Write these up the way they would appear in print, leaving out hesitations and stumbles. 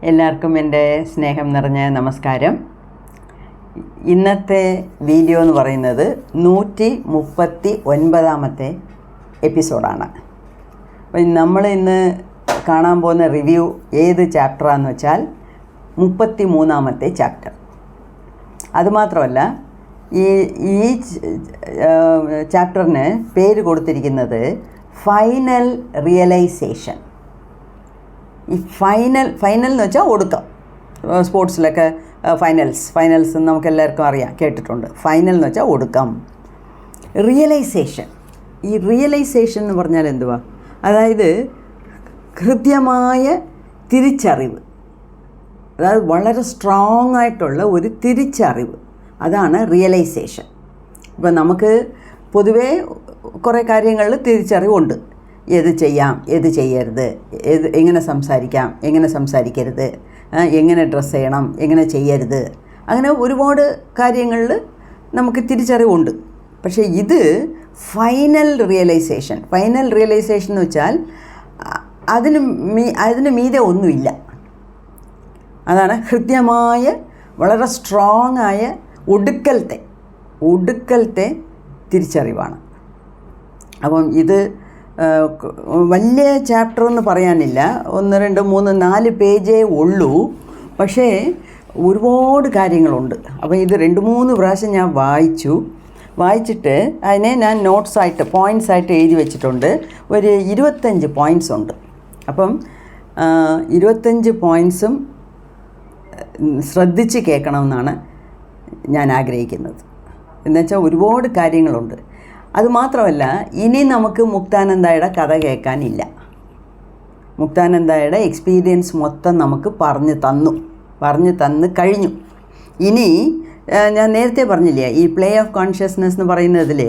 എല്ലാവർക്കും എൻ്റെ സ്നേഹം നിറഞ്ഞ നമസ്കാരം. ഇന്നത്തെ വീഡിയോ എന്ന് പറയുന്നത് 139ാമത്തെ എപ്പിസോഡാണ്. അപ്പം നമ്മൾ ഇന്ന് കാണാൻ പോകുന്ന റിവ്യൂ ഏത് ചാപ്റ്ററാണെന്ന് വെച്ചാൽ 33ാമത്തെ ചാപ്റ്റർ. അതുമാത്രമല്ല ഈ ചാപ്റ്ററിന് പേര് കൊടുത്തിരിക്കുന്നത് ഫൈനൽ റിയലൈസേഷൻ. ഈ ഫൈനൽ എന്ന് വെച്ചാൽ ഒടുക്കം. സ്പോർട്സിലൊക്കെ ഫൈനൽസ് നമുക്കെല്ലാവർക്കും അറിയാം, കേട്ടിട്ടുണ്ട്. ഫൈനൽ എന്ന് വെച്ചാൽ ഒടുക്കം. റിയലൈസേഷൻ, ഈ റിയലൈസേഷൻ എന്ന് പറഞ്ഞാൽ എന്തുവാ? അതായത് കൃത്യമായ തിരിച്ചറിവ്, അതായത് വളരെ സ്ട്രോങ് ആയിട്ടുള്ള ഒരു തിരിച്ചറിവ്, അതാണ് റിയലൈസേഷൻ. ഇപ്പം നമുക്ക് പൊതുവേ കുറേ കാര്യങ്ങളിൽ തിരിച്ചറിവുണ്ട്. ഏത് ചെയ്യാം, ഏത് ചെയ്യരുത്, എങ്ങനെ സംസാരിക്കാം, എങ്ങനെ സംസാരിക്കരുത്, എങ്ങനെ ഡ്രസ്സ് ചെയ്യണം, എങ്ങനെ ചെയ്യരുത്, അങ്ങനെ ഒരുപാട് കാര്യങ്ങളിൽ നമുക്ക് തിരിച്ചറിവുണ്ട്. പക്ഷേ ഇത് ഫൈനൽ റിയലൈസേഷൻ എന്ന് വെച്ചാൽ അതിന് മീതെ ഒന്നുമില്ല. അതാണ് കൃത്യമായ വളരെ സ്ട്രോങ് ആയ ഒടുക്കലത്തെ തിരിച്ചറിവാണ്. അപ്പം ഇത് വലിയ ചാപ്റ്റർ എന്ന് പറയാനില്ല, 1, 2, 3, 4 പേജേ ഉള്ളൂ. പക്ഷേ ഒരുപാട് കാര്യങ്ങളുണ്ട്. അപ്പം ഇത് 2-3 പ്രാവശ്യം ഞാൻ വായിച്ചിട്ട് അതിനെ ഞാൻ പോയിൻറ്റ്സായിട്ട് എഴുതി വെച്ചിട്ടുണ്ട്. ഒരു 25 പോയിൻറ്റ്സ് ഉണ്ട്. അപ്പം 25 പോയിൻറ്റ്സും ശ്രദ്ധിച്ച് കേൾക്കണമെന്നാണ് ഞാൻ ആഗ്രഹിക്കുന്നത്. എന്നുവെച്ചാൽ ഒരുപാട് കാര്യങ്ങളുണ്ട്. അതുമാത്രമല്ല, ഇനി നമുക്ക് മുക്താനന്ദയുടെ കഥ കേൾക്കാനില്ല. മുക്താനന്ദയുടെ എക്സ്പീരിയൻസ് മൊത്തം നമുക്ക് പറഞ്ഞു തന്നു കഴിഞ്ഞു. ഇനി ഞാൻ നേരത്തെ പറഞ്ഞില്ലേ, ഈ പ്ലേ ഓഫ് കോൺഷ്യസ്നെസ് എന്ന് പറയുന്നതിൽ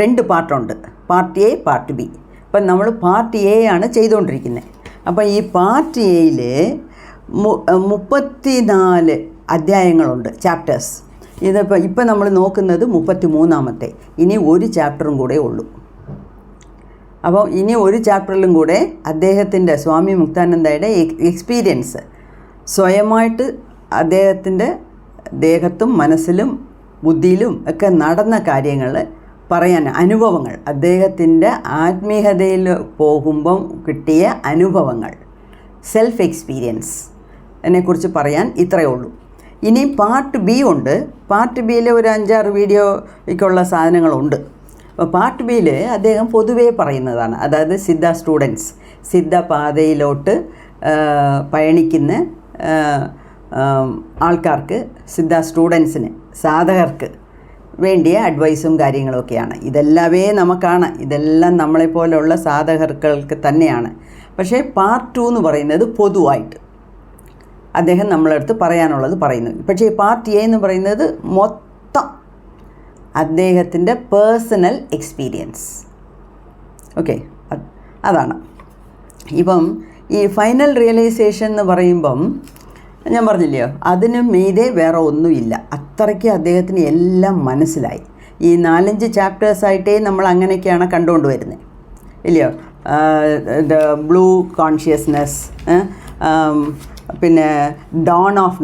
2 പാർട്ടുണ്ട്, പാർട്ട് എ, പാർട്ട് ബി. അപ്പം നമ്മൾ പാർട്ട് എ ആണ് ചെയ്തുകൊണ്ടിരിക്കുന്നത്. അപ്പം ഈ പാർട്ട് എയിൽ 34 അധ്യായങ്ങളുണ്ട്, ചാപ്റ്റേഴ്സ്. ഇപ്പം നമ്മൾ നോക്കുന്നത് 33ാമത്തെ. ഇനി ഒരു ചാപ്റ്ററും കൂടെ ഉള്ളൂ. അപ്പോൾ ഇനി ഒരു ചാപ്റ്ററിലും കൂടെ അദ്ദേഹത്തിൻ്റെ, സ്വാമി മുക്താനന്ദയുടെ എക്സ്പീരിയൻസ്, സ്വയമായിട്ട് അദ്ദേഹത്തിൻ്റെ ദേഹത്തും മനസ്സിലും ബുദ്ധിയിലും ഒക്കെ നടന്ന കാര്യങ്ങൾ പറയാൻ, അനുഭവങ്ങൾ, അദ്ദേഹത്തിൻ്റെ ആത്മീയതയിൽ പോകുമ്പം കിട്ടിയ അനുഭവങ്ങൾ, സെൽഫ് എക്സ്പീരിയൻസ് എന്നെക്കുറിച്ച് പറയാൻ ഇത്രയേ ഉള്ളൂ. ഇനി പാർട്ട് ബി ഉണ്ട്. പാർട്ട് ബിയിൽ ഒരു 5-6 വീഡിയോയ്ക്കുള്ള സാധനങ്ങളുണ്ട്. അപ്പോൾ പാർട്ട് ബിയിൽ അദ്ദേഹം പൊതുവേ പറയുന്നതാണ്, അതായത് സിദ്ധ പാതയിലോട്ട് പയണിക്കുന്ന ആൾക്കാർക്ക്, സ്റ്റുഡൻസിന്, സാധകർക്ക് വേണ്ടിയ അഡ്വൈസും കാര്യങ്ങളൊക്കെയാണ്. ഇതെല്ലാമേ നമുക്കാണ്, ഇതെല്ലാം നമ്മളെപ്പോലെയുള്ള സാധകർക്ക് തന്നെയാണ്. പക്ഷേ പാർട്ട് 2 എന്ന് പറയുന്നത് പൊതുവായിട്ട് അദ്ദേഹം നമ്മളടുത്ത് പറയാനുള്ളത് പറയുന്നു. പക്ഷേ ഈ പാർട്ട് എ എന്ന് പറയുന്നത് മൊത്തം അദ്ദേഹത്തിൻ്റെ പേഴ്സണൽ എക്സ്പീരിയൻസ്. ഓക്കെ, അതാണ്. ഇപ്പം ഈ ഫൈനൽ റിയലൈസേഷൻ എന്ന് പറയുമ്പം ഞാൻ പറഞ്ഞില്ലയോ, അതിന് മീതെ വേറെ ഒന്നുമില്ല. അത്രയ്ക്ക് അദ്ദേഹത്തിന് എല്ലാം മനസ്സിലായി. ഈ 4-5 ചാപ്റ്റേഴ്സായിട്ടേ നമ്മൾ അങ്ങനെയൊക്കെയാണ് കണ്ടുകൊണ്ട് വരുന്നത്, ഇല്ലയോ? ബ്ലൂ കോൺഷ്യസ്നെസ്, പിന്നെ ഡോൺ ഓഫ്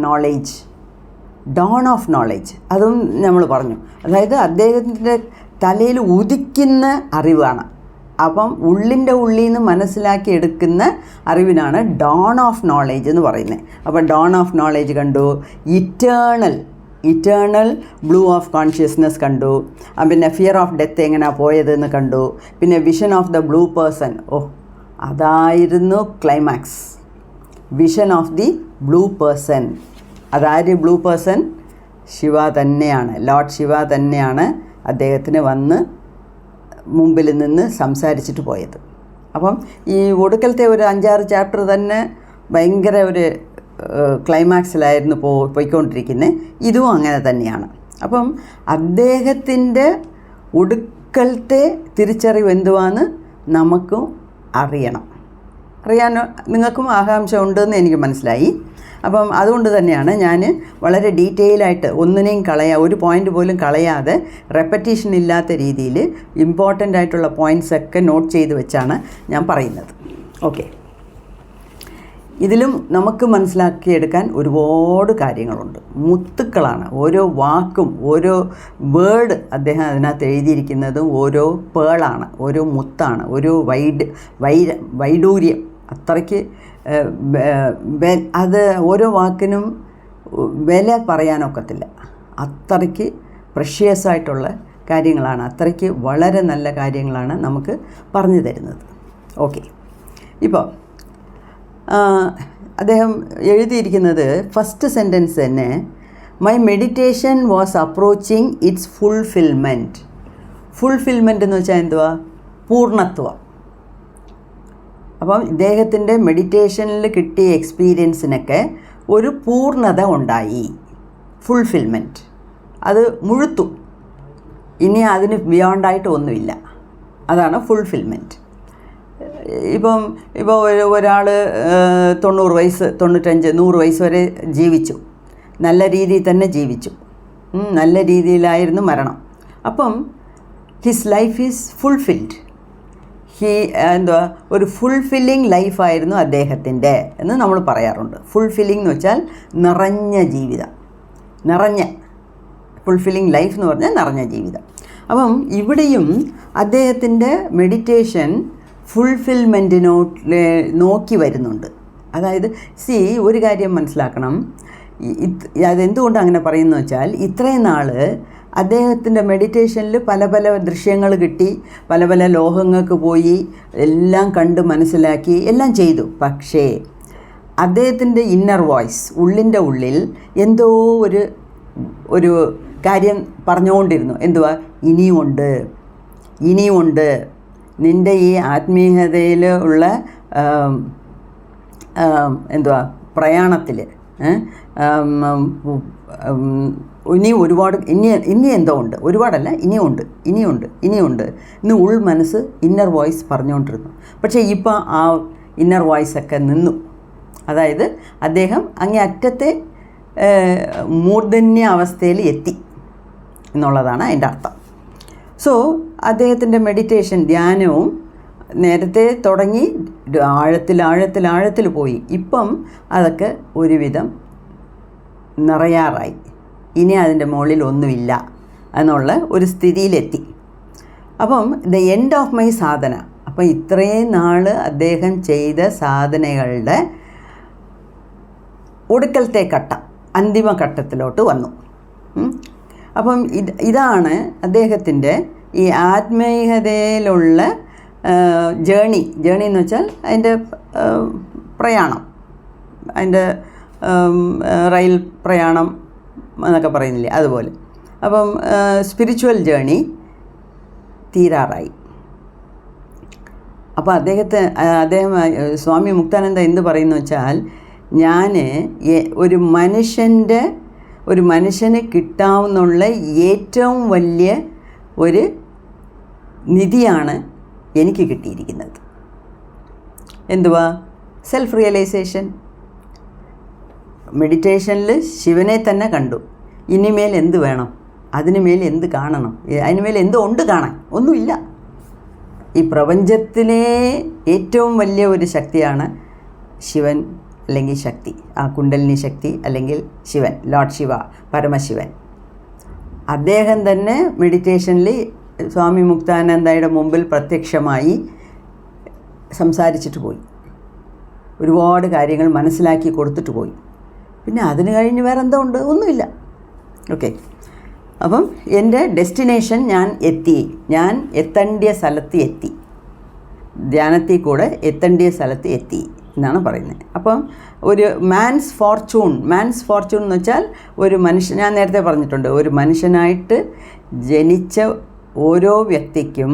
നോളേജ്, അതും നമ്മൾ പറഞ്ഞു. അതായത് അദ്ദേഹത്തിൻ്റെ തലയിൽ ഉദിക്കുന്ന അറിവാണ്. അപ്പം ഉള്ളിൽ നിന്ന് മനസ്സിലാക്കി എടുക്കുന്ന അറിവിനാണ് ഡോൺ ഓഫ് നോളേജ് എന്ന് പറയുന്നത്. അപ്പോൾ ഡോൺ ഓഫ് നോളേജ് കണ്ടു, ഇറ്റേണൽ ബ്ലൂ ഓഫ് കോൺഷ്യസ്നെസ് കണ്ടു, പിന്നെ ഫിയർ ഓഫ് ഡെത്ത് എങ്ങനെയാണ് പോയതെന്ന് കണ്ടു, പിന്നെ vision of the blue person. അതായിരുന്നു climax. Vision of the blue person. അതായത് ബ്ലൂ പേഴ്സൺ ശിവ തന്നെയാണ്, ലോർഡ് ശിവ തന്നെയാണ് അദ്ദേഹത്തിന് വന്ന് മുമ്പിൽ നിന്ന് സംസാരിച്ചിട്ട് പോയത്. അപ്പം ഈ ഒടുക്കലത്തെ ഒരു 5-6 ചാപ്റ്റർ തന്നെ ഭയങ്കര ഒരു ക്ലൈമാക്സിലായിരുന്നു പോയിക്കൊണ്ടിരിക്കുന്നത്. ഇതും അങ്ങനെ തന്നെയാണ്. അപ്പം അദ്ദേഹത്തിൻ്റെ ഒടുക്കലത്തെ തിരിച്ചറിവ് എന്തുവാന്ന് നമുക്കും അറിയാൻ നിങ്ങൾക്കും ആകാംക്ഷ ഉണ്ടെന്ന് എനിക്ക് മനസ്സിലായി. അപ്പം അതുകൊണ്ട് തന്നെയാണ് ഞാൻ വളരെ ഡീറ്റെയിലായിട്ട് ഒരു പോയിൻ്റ് പോലും കളയാതെ, റെപ്പറ്റീഷൻ ഇല്ലാത്ത രീതിയിൽ ഇമ്പോർട്ടൻ്റ് ആയിട്ടുള്ള പോയിൻറ്റ്സൊക്കെ നോട്ട് ചെയ്ത് വെച്ചാണ് ഞാൻ പറയുന്നത്. ഓക്കെ, ഇതിലും നമുക്ക് മനസ്സിലാക്കിയെടുക്കാൻ ഒരുപാട് കാര്യങ്ങളുണ്ട്. മുത്തുക്കളാണ് ഓരോ വാക്കും, ഓരോ വേർഡ് അദ്ദേഹം അതിനകത്ത് എഴുതിയിരിക്കുന്നതും ഓരോ പേളാണ്, ഓരോ മുത്താണ്, ഓരോ വൈഡൂര്യം. അത്രയ്ക്ക് അത് ഓരോ വാക്കിനും വില പറയാനൊക്കത്തില്ല. അത്രയ്ക്ക് പ്രഷ്യസ് ആയിട്ടുള്ള കാര്യങ്ങളാണ്, അത്രയ്ക്ക് വളരെ നല്ല കാര്യങ്ങളാണ് നമുക്ക് പറഞ്ഞു തരുന്നത്. ഓക്കെ, ഇപ്പോൾ അദ്ദേഹം എഴുതിയിരിക്കുന്നത് ഫസ്റ്റ് സെൻറ്റൻസ് തന്നെ, my meditation was approaching it's fulfilment. Fulfilment എന്ന് വെച്ചാൽ എന്തുവാ? പൂർണ്ണത്വം. അപ്പം ഇദ്ദേഹത്തിൻ്റെ മെഡിറ്റേഷനിൽ കിട്ടിയ എക്സ്പീരിയൻസിനൊക്കെ ഒരു പൂർണ്ണത ഉണ്ടായി, ഫുൾഫിൽമെൻറ്റ്. അത് മുഴുത്തു, ഇനി അതിന് ബിയോണ്ടായിട്ട് ഒന്നുമില്ല. അതാണ് ഫുൾഫിൽമെൻറ്റ്. ഇപ്പോൾ ഒരാൾ 90 വയസ്സ്, 95, 100 വയസ്സ് വരെ ജീവിച്ചു, നല്ല രീതിയിൽ തന്നെ ജീവിച്ചു, നല്ല രീതിയിലായിരുന്നു മരണം. അപ്പം ഹിസ് ലൈഫ് ഈസ് ഫുൾഫിൽഡ്. ഒരു ഫുൾഫില്ലിങ് ലൈഫായിരുന്നു അദ്ദേഹത്തിൻ്റെ എന്ന് നമ്മൾ പറയാറുണ്ട്. ഫുൾഫില്ലിംഗ് എന്ന് വെച്ചാൽ നിറഞ്ഞ ജീവിതം, ഫുൾഫില്ലിംഗ് ലൈഫ് എന്ന് പറഞ്ഞാൽ നിറഞ്ഞ ജീവിതം. അപ്പം ഇവിടെയും അദ്ദേഹത്തിൻ്റെ മെഡിറ്റേഷൻ നോക്കി വരുന്നുണ്ട്. അതായത് ഒരു കാര്യം മനസ്സിലാക്കണം, അതെന്തുകൊണ്ട് അങ്ങനെ പറയുന്നു വെച്ചാൽ, ഇത്രയും നാൾ അദ്ദേഹത്തിൻ്റെ മെഡിറ്റേഷനിൽ പല പല ദൃശ്യങ്ങൾ കിട്ടി, പല പല ലോകങ്ങൾക്ക് പോയി, എല്ലാം കണ്ട് മനസ്സിലാക്കി, എല്ലാം ചെയ്തു. പക്ഷേ അദ്ദേഹത്തിൻ്റെ ഇന്നർ വോയിസ്, ഉള്ളിൻ്റെ ഉള്ളിൽ എന്തോ ഒരു കാര്യം പറഞ്ഞുകൊണ്ടിരുന്നു. എന്തുവാ? ഇനിയുമുണ്ട് നിൻ്റെ ഈ ആത്മീയതയിൽ ഉള്ള പ്രയാണത്തിൽ ഇനി ഒരുപാട് ഇനി എന്തോ ഉണ്ട്, ഒരുപാടല്ല, ഇനിയുണ്ട് ഇന്ന് മനസ്സ് ഇന്നർ വോയിസ് പറഞ്ഞുകൊണ്ടിരുന്നു. പക്ഷേ ഇപ്പോൾ ആ ഇന്നർ വോയിസൊക്കെ നിന്നു. അതായത് അദ്ദേഹം അങ്ങേ അറ്റത്തെ മൂർധന്യ അവസ്ഥയിൽ എത്തി എന്നുള്ളതാണ് അതിൻ്റെ അർത്ഥം. സോ അദ്ദേഹത്തിൻ്റെ മെഡിറ്റേഷൻ, ധ്യാനവും നേരത്തെ തുടങ്ങി ആഴത്തിൽ പോയി. ഇപ്പം അതൊക്കെ ഒരുവിധം നിറയാറായി, ഇനി അതിൻ്റെ മുകളിൽ ഒന്നുമില്ല എന്നുള്ള ഒരു സ്ഥിതിയിലെത്തി. അപ്പം ദ എൻഡ് ഓഫ് മൈ സാധന. അപ്പം ഇത്രയും നാൾ അദ്ദേഹം ചെയ്ത സാധനകളുടെ ഒടുക്കലത്തെ ഘട്ടം, അന്തിമ ഘട്ടത്തിലോട്ട് വന്നു. അപ്പം ഇതാണ് അദ്ദേഹത്തിൻ്റെ ഈ ആത്മീയതയിലുള്ള ജേണി എന്ന് വെച്ചാൽ അതിൻ്റെ പ്രയാണം, അതിൻ്റെ റെയിൽ പ്രയാണം എന്നൊക്കെ പറയുന്നില്ലേ, അതുപോലെ. അപ്പം സ്പിരിച്വൽ ജേണി തീരാറായി. അപ്പോൾ അദ്ദേഹം സ്വാമി മുക്താനന്ദ എന്ത് പറയുന്നു വെച്ചാൽ, ഞാൻ ഒരു മനുഷ്യന് കിട്ടാവുന്നുള്ള ഏറ്റവും വലിയ ഒരു നിധിയാണ് എനിക്ക് കിട്ടിയിരിക്കുന്നത്. എന്തുവാ? Self realization. മെഡിറ്റേഷനിൽ ശിവനെ തന്നെ കണ്ടു. ഇനിമേൽ എന്ത് വേണം? അതിനുമേൽ എന്ത് കാണണം? അതിനുമേൽ എന്ത് ഉണ്ട് കാണാൻ? ഒന്നുമില്ല. ഈ പ്രപഞ്ചത്തിലെ ഏറ്റവും വലിയ ഒരു ശക്തിയാണ് ശിവൻ, അല്ലെങ്കിൽ ശക്തി, ആ കുണ്ടലിനി ശക്തി, അല്ലെങ്കിൽ ശിവൻ, ലോർഡ് ശിവ, പരമശിവൻ. അദ്ദേഹം തന്നെ മെഡിറ്റേഷനിൽ സ്വാമി മുക്താനന്ദയുടെ മുമ്പിൽ പ്രത്യക്ഷമായി സംസാരിച്ചിട്ട് പോയി, ഒരുപാട് കാര്യങ്ങൾ മനസ്സിലാക്കി കൊടുത്തിട്ട് പോയി. പിന്നെ അതിന് കഴിഞ്ഞ് വേറെ എന്തോ ഉണ്ട്? ഒന്നുമില്ല. ഓക്കെ, അപ്പം എൻ്റെ ഡെസ്റ്റിനേഷൻ ഞാൻ എത്തേണ്ടിയ സ്ഥലത്ത് എത്തി, ധ്യാനത്തിൽ കൂടെ എത്തേണ്ടിയ സ്ഥലത്ത് എത്തി എന്നാണ് പറയുന്നത്. അപ്പം ഒരു മാൻസ് ഫോർച്യൂൺ എന്ന് വെച്ചാൽ ഒരു മനുഷ്യൻ, ഞാൻ നേരത്തെ പറഞ്ഞിട്ടുണ്ട്, ഒരു മനുഷ്യനായിട്ട് ജനിച്ച ഓരോ വ്യക്തിക്കും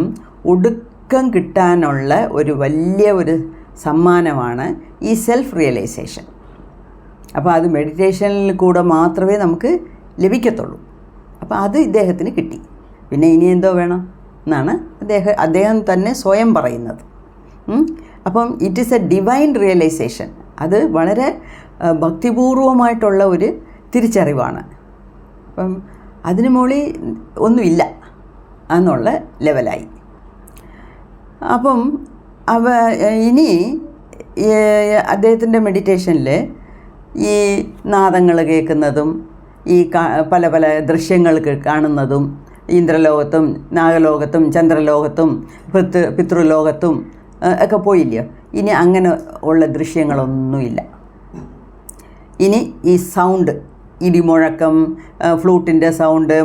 ഒടുക്കം കിട്ടാനുള്ള ഒരു വലിയ ഒരു സമ്മാനമാണ് ഈ സെൽഫ് റിയലൈസേഷൻ. അപ്പോൾ അത് മെഡിറ്റേഷനിൽ കൂടെ മാത്രമേ നമുക്ക് ലഭിക്കത്തുള്ളൂ. അപ്പോൾ അത് ഇദ്ദേഹത്തിന് കിട്ടി. പിന്നെ ഇനി എന്തോ വേണം എന്നാണ് അദ്ദേഹം തന്നെ സ്വയം പറയുന്നത്. അപ്പം it is a divine realisation. അത് വളരെ ഭക്തിപൂർവമായിട്ടുള്ള ഒരു തിരിച്ചറിവാണ്. അപ്പം അതിന് മുകളിൽ ഒന്നുമില്ല എന്നുള്ള ലെവലായി. അപ്പം ഇനി അദ്ദേഹത്തിൻ്റെ മെഡിറ്റേഷനിൽ ഈ നാദങ്ങൾ കേൾക്കുന്നതും ഈ പല പല ദൃശ്യങ്ങൾ കാണുന്നതും ഇന്ദ്രലോകത്തും നാഗലോകത്തും ചന്ദ്രലോകത്തും പിതൃലോകത്തും ഒക്കെ പോയില്ലയോ. ഇനി അങ്ങനെ ഉള്ള ദൃശ്യങ്ങളൊന്നുമില്ല. ഇനി ഈ സൗണ്ട്, ഇടിമുഴക്കം, ഫ്ലൂട്ടിൻ്റെ സൗണ്ട്,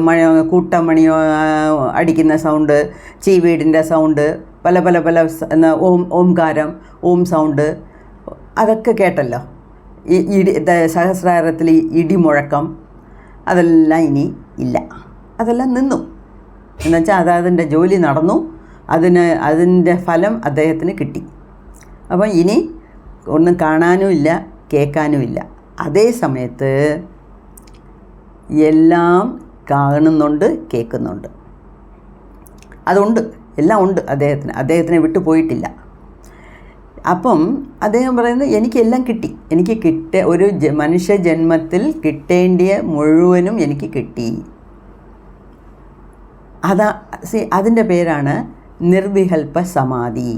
കൂട്ടമണിയോ അടിക്കുന്ന സൗണ്ട്, ചീവീടിൻ്റെ സൗണ്ട്, പല പല പല ഓംകാരം, ഓം സൗണ്ട്, അതൊക്കെ കേട്ടല്ലോ. ഈ സഹസ്രാരത്തിൽ ഇടിമുഴക്കം, അതെല്ലാം ഇനി ഇല്ല. അതെല്ലാം നിന്നു. എന്നുവെച്ചാൽ അതിൻ്റെ ജോലി നടന്നു, അതിൻ്റെ ഫലം അദ്ദേഹത്തിന് കിട്ടി. അപ്പം ഇനി ഒന്നും കാണാനുമില്ല, കേൾക്കാനുമില്ല. അതേ സമയത്ത് എല്ലാം കാണുന്നുണ്ട്, കേൾക്കുന്നുണ്ട്. അതുണ്ട്, എല്ലാം ഉണ്ട് അദ്ദേഹത്തിനെ വിട്ടു പോയിട്ടില്ല. അപ്പം അദ്ദേഹം പറയുന്നത് എനിക്കെല്ലാം കിട്ടി, എനിക്ക് ഒരു മനുഷ്യ ജന്മത്തിൽ കിട്ടേണ്ടിയ മുഴുവനും എനിക്ക് കിട്ടി. അതിൻ്റെ പേരാണ് നിർവികൽപ്പ സമാധി.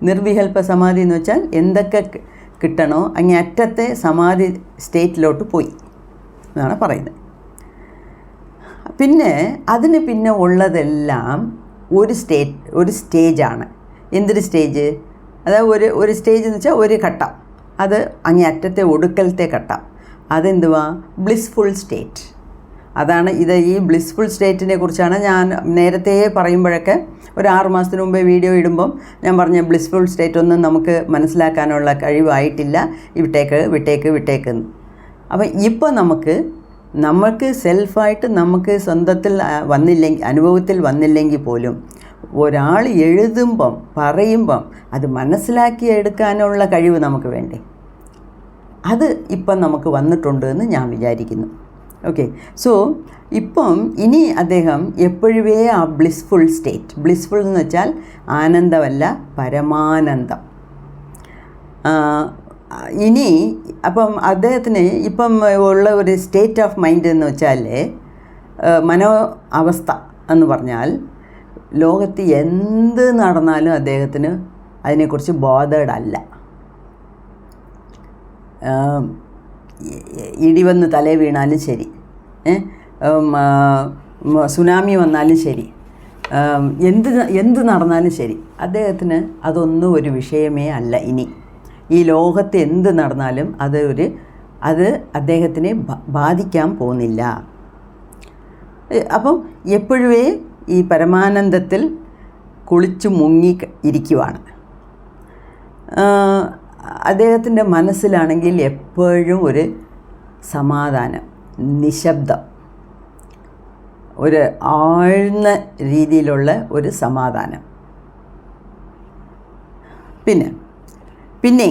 നിർവികൽപ്പ സമാധി എന്ന് വെച്ചാൽ എന്തൊക്കെ കിട്ടണോ അങ്ങേ അറ്റത്തെ സമാധി സ്റ്റേറ്റിലോട്ട് പോയി എന്നാണ് പറയുന്നത്. പിന്നെ അതിന് പിന്നെ ഉള്ളതെല്ലാം ഒരു സ്റ്റേജാണ്. എന്തൊരു സ്റ്റേജ്? അതായത് ഒരു സ്റ്റേജ് എന്ന് വെച്ചാൽ ഒരു ഘട്ടം, അത് അങ്ങേ അറ്റത്തെ ഒടുക്കലത്തെ ഘട്ടം. അതെന്തുവാ? Blissful state. അതാണ് ഈ ബ്ലിസ്ഫുൾ സ്റ്റേറ്റിനെ കുറിച്ചാണ് ഞാൻ നേരത്തെ പറയുമ്പോഴൊക്കെ ഒരു 6 മാസത്തിന് മുമ്പേ വീഡിയോ ഇടുമ്പം ഞാൻ പറഞ്ഞ ബ്ലിസ്ഫുൾ സ്റ്റേറ്റ് ഒന്നും നമുക്ക് മനസ്സിലാക്കാനുള്ള കഴിവായിട്ടില്ല, വിട്ടേക്ക്. അപ്പം ഇപ്പം നമുക്ക് സെൽഫായിട്ട് നമുക്ക് സ്വന്തത്തിൽ അനുഭവത്തിൽ വന്നില്ലെങ്കിൽ പോലും ഒരാൾ എഴുതുമ്പം പറയുമ്പം അത് മനസ്സിലാക്കിയെടുക്കാനുള്ള കഴിവ് നമുക്ക് വേണ്ടേ? അത് ഇപ്പം നമുക്ക് വന്നിട്ടുണ്ട് എന്ന് ഞാൻ വിചാരിക്കുന്നു. ഓക്കെ, സോ ഇപ്പം ഇനി അദ്ദേഹം എപ്പോഴുവേ ആ ബ്ലിസ്ഫുൾ സ്റ്റേറ്റ്, ബ്ലിസ്ഫുൾ എന്ന് വെച്ചാൽ ആനന്ദമല്ല, പരമാനന്ദം. ഇനി അപ്പം അദ്ദേഹത്തിന് ഇപ്പം ഉള്ള ഒരു സ്റ്റേറ്റ് ഓഫ് മൈൻഡ് എന്ന് വെച്ചാൽ മനോ അവസ്ഥ എന്ന് പറഞ്ഞാൽ ലോകത്ത് എന്ത് നടന്നാലും അദ്ദേഹത്തിന് അതിനെക്കുറിച്ച് ബോധേഡ് അല്ല. ഇടിവന്ന് തലേ വീണാലും ശരി, സുനാമി വന്നാലും ശരി, എന്ത് നടന്നാലും ശരി, അദ്ദേഹത്തിന് അതൊന്നും ഒരു വിഷയമേ അല്ല. ഇനി ഈ ലോകത്ത് എന്ത് നടന്നാലും അത് അദ്ദേഹത്തിനെ ബാധിക്കാൻ പോകുന്നില്ല. അപ്പം എപ്പോഴുവേ ഈ പരമാനന്ദത്തിൽ കുളിച്ചു മുങ്ങി ഇരിക്കുവാണ്. അദ്ദേഹത്തിൻ്റെ മനസ്സിലാണെങ്കിൽ എപ്പോഴും ഒരു സമാധാനം, നിശബ്ദം, ഒരു ആഴ്ന്ന രീതിയിലുള്ള ഒരു സമാധാനം. പിന്നെ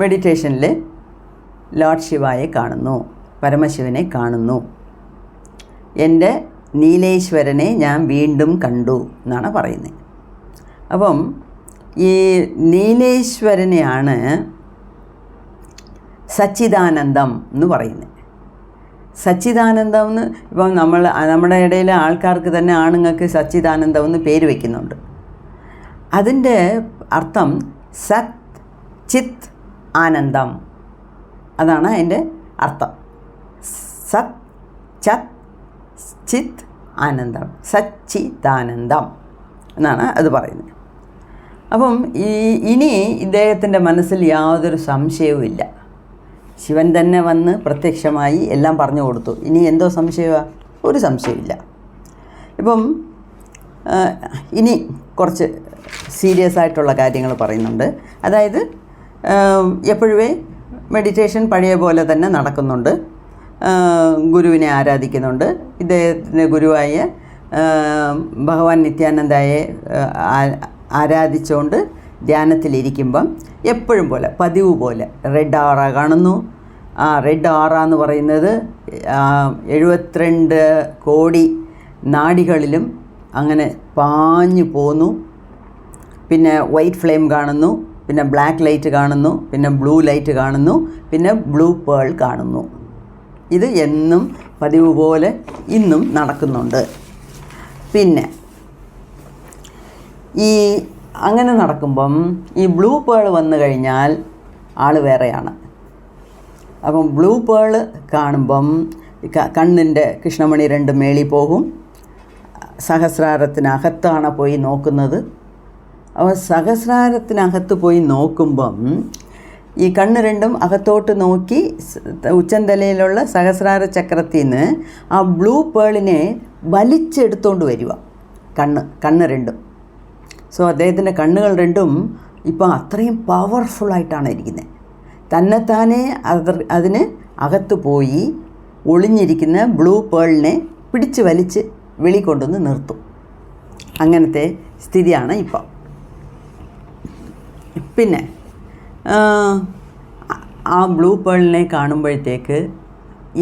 മെഡിറ്റേഷനിൽ ലോർഡ് ശിവയെ കാണുന്നു, പരമശിവനെ കാണുന്നു. എൻ്റെ നീലേശ്വരനെ ഞാൻ വീണ്ടും കണ്ടു എന്നാണ് പറയുന്നത്. അപ്പം ഈ നീലേശ്വരനെയാണ് സച്ചിദാനന്ദം എന്ന് പറയുന്നത്. സച്ചിദാനന്ദം എന്ന് ഇപ്പം നമ്മുടെ ഇടയിലെ ആൾക്കാർക്ക് തന്നെ, ആണുങ്ങൾക്ക് സച്ചിദാനന്ദം എന്ന് പേര് വയ്ക്കുന്നുണ്ട്. അതിൻ്റെ അർത്ഥം സത് ചിത് ആനന്ദം, അതാണ് അതിൻ്റെ അർത്ഥം. സത് ചത് ചിത് ആനന്ദം, സച്ചിദാനന്ദം എന്നാണ് അത് പറയുന്നത്. അപ്പം ഇനി ഇദ്ദേഹത്തിൻ്റെ മനസ്സിൽ യാതൊരു സംശയവുമില്ല. ശിവൻ തന്നെ വന്ന് പ്രത്യക്ഷമായി എല്ലാം പറഞ്ഞു കൊടുത്തു. ഇനി എന്തോ സംശയമാണ്? ഒരു സംശയമില്ല. ഇപ്പം ഇനി കുറച്ച് സീരിയസ് ആയിട്ടുള്ള കാര്യങ്ങൾ പറയുന്നുണ്ട്. അതായത് എപ്പോഴുമേ മെഡിറ്റേഷൻ പഴയ പോലെ തന്നെ നടക്കുന്നുണ്ട്. ഗുരുവിനെ ആരാധിക്കുന്നുണ്ട്. ഇദ്ദേഹത്തിന് ഗുരുവായ ഭഗവാൻ നിത്യാനന്ദയെ ആരാധിച്ചുകൊണ്ട് ധ്യാനത്തിലിരിക്കുമ്പം എപ്പോഴും പോലെ, പതിവ് പോലെ റെഡ് ആറ കാണുന്നു. ആ റെഡ് ആറ എന്ന് പറയുന്നത് 72 കോടി നാഡികളിലും അങ്ങനെ പാഞ്ഞു പോന്നു. പിന്നെ വൈറ്റ് ഫ്ലെയിം കാണുന്നു, പിന്നെ ബ്ലാക്ക് ലൈറ്റ് കാണുന്നു, പിന്നെ ബ്ലൂ ലൈറ്റ് കാണുന്നു, പിന്നെ ബ്ലൂ പേൾ കാണുന്നു. ഇത് എന്നും പതിവ് പോലെ ഇന്നും നടക്കുന്നുണ്ട്. പിന്നെ ഈ അങ്ങനെ നടക്കുമ്പം ഈ ബ്ലൂ പേൾ വന്നു കഴിഞ്ഞാൽ ആൾ വേറെയാണ്. അപ്പം ബ്ലൂ പേൾ കാണുമ്പം കണ്ണിൻ്റെ കൃഷ്ണമണി 2 മേളിൽ പോകും. സഹസ്രാരത്തിനകത്താണ് പോയി നോക്കുന്നത്. അപ്പോൾ സഹസ്രാരത്തിനകത്ത് പോയി നോക്കുമ്പം ഈ കണ്ണ് 2ഉം അകത്തോട്ട് നോക്കി ഉച്ചന്തലയിലുള്ള സഹസ്രാര ചക്രത്തിൽ നിന്ന് ആ ബ്ലൂ പേളിനെ വലിച്ചെടുത്തുകൊണ്ട് വരിക കണ്ണ് 2ഉം. സോ അദ്ദേഹത്തിൻ്റെ കണ്ണുകൾ 2ഉം ഇപ്പോൾ അത്രയും പവർഫുള്ളായിട്ടാണ് ഇരിക്കുന്നത്. തന്നെത്താനെ അതിന് അകത്ത് പോയി ഒളിഞ്ഞിരിക്കുന്ന ബ്ലൂ പേളിനെ പിടിച്ച് വലിച്ച് വെളിക്കൊണ്ടുവന്ന് നിർത്തും. അങ്ങനത്തെ സ്ഥിതിയാണ് ഇപ്പോൾ. പിന്നെ ആ ബ്ലൂ പേളിനെ കാണുമ്പോഴത്തേക്ക്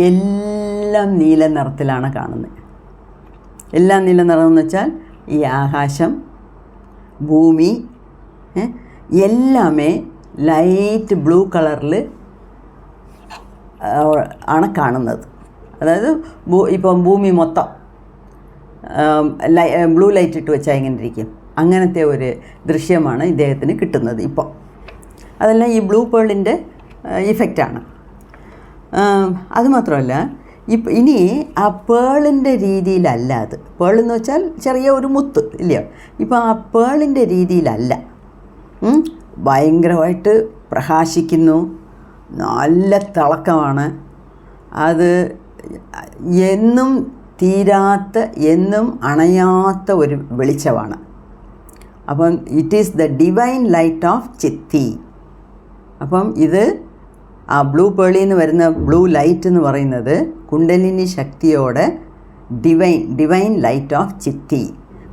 എല്ലാം നീല നിറത്തിലാണ് കാണുന്നത്. എല്ലാം നീല നിറമെന്ന് വെച്ചാൽ ഈ ആകാശം, ഭൂമി എല്ലാമേ ലൈറ്റ് ബ്ലൂ കളറിൽ ആണ് കാണുന്നത്. അതായത് ഇപ്പം ഭൂമി മൊത്തം ബ്ലൂ ലൈറ്റ് ഇട്ട് വെച്ചാൽ എങ്ങനെ ഇരിക്കും, അങ്ങനത്തെ ഒരു ദൃശ്യമാണ് ഇദ്ദേഹത്തിന് കിട്ടുന്നത് ഇപ്പോൾ. അതെല്ലാം ഈ ബ്ലൂ പേളിൻ്റെ ഇഫക്റ്റാണ്. അതുമാത്രമല്ല ഇനി ആ പേളിൻ്റെ രീതിയിലല്ല അത്. പേളെന്ന് വെച്ചാൽ ചെറിയ ഒരു മുത്ത് ഇല്ലയോ. ഇപ്പോൾ ആ പേളിൻ്റെ രീതിയിലല്ല. ഭയങ്കരമായിട്ട് പ്രകാശിക്കുന്നു, നല്ല തിളക്കമാണ്. അത് എന്നും തീരാത്ത, എന്നും അണയാത്ത ഒരു വെളിച്ചമാണ്. അപ്പം it is the divine light of chiti. അപ്പം ഇത് ആ ബ്ലൂ പേളിൽ നിന്ന് വരുന്ന ബ്ലൂ ലൈറ്റ് എന്ന് പറയുന്നത് കുണ്ടലിനി ശക്തിയോടെ divine light of Chithi,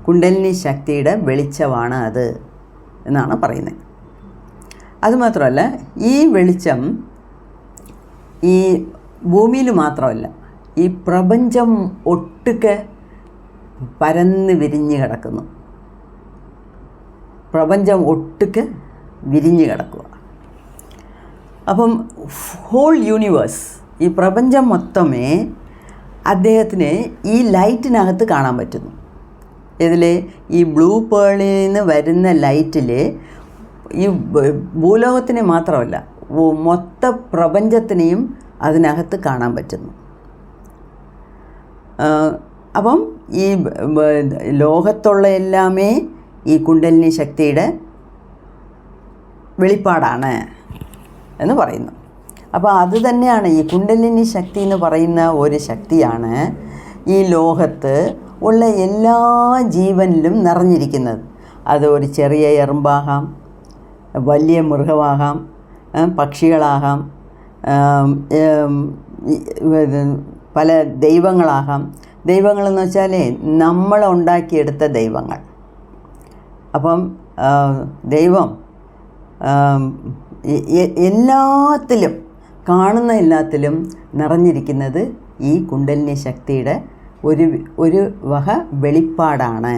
kundalini ശക്തിയുടെ വെളിച്ചമാണ് അത് എന്നാണ് പറയുന്നത്. അതുമാത്രമല്ല ഈ വെളിച്ചം ഈ ഭൂമിയിൽ മാത്രമല്ല, ഈ പ്രപഞ്ചം ഒട്ടുക്കെ പരന്ന് വിരിഞ്ഞ് കിടക്കുന്നു. പ്രപഞ്ചം ഒട്ടുക്കെ വിരിഞ്ഞ് കിടക്കുക. അപ്പം ഹോൾ യൂണിവേഴ്സ്, ഈ പ്രപഞ്ചം മൊത്തമേ അദ്ദേഹത്തിന് ഈ ലൈറ്റിനകത്ത് കാണാൻ പറ്റുന്നു. ഇതിൽ ഈ ബ്ലൂ പേളിൽ നിന്ന് വരുന്ന ലൈറ്റിൽ ഈ ഭൂലോകത്തിനെ മാത്രമല്ല മൊത്ത പ്രപഞ്ചത്തിനെയും അതിനകത്ത് കാണാൻ പറ്റുന്നു. അപ്പം ഈ ലോകത്തുള്ള എല്ലാമേ ഈ കുണ്ടലിനി ശക്തിയുടെ വെളിപ്പാടാണ് എന്ന് പറയുന്നു. അപ്പോൾ അത് തന്നെയാണ് ഈ കുണ്ടലിനി ശക്തി എന്ന് പറയുന്ന ഒരു ശക്തിയാണ് ഈ ലോകത്ത് ഉള്ള എല്ലാ ജീവനിലും നിറഞ്ഞിരിക്കുന്നത്. അത് ഒരു ചെറിയ എറുമ്പാകാം, വലിയ മൃഗമാകാം, പക്ഷികളാകാം, പല ദൈവങ്ങളാകാം. ദൈവങ്ങളെന്ന് വെച്ചാൽ നമ്മളുണ്ടാക്കിയെടുത്ത ദൈവങ്ങൾ. അപ്പം ദൈവം എല്ലാത്തിലും, കാണുന്ന എല്ലാത്തിലും നിറഞ്ഞിരിക്കുന്നത് ഈ കുണ്ടലിനി ശക്തിയുടെ ഒരു വക വെളിപ്പാടാണ്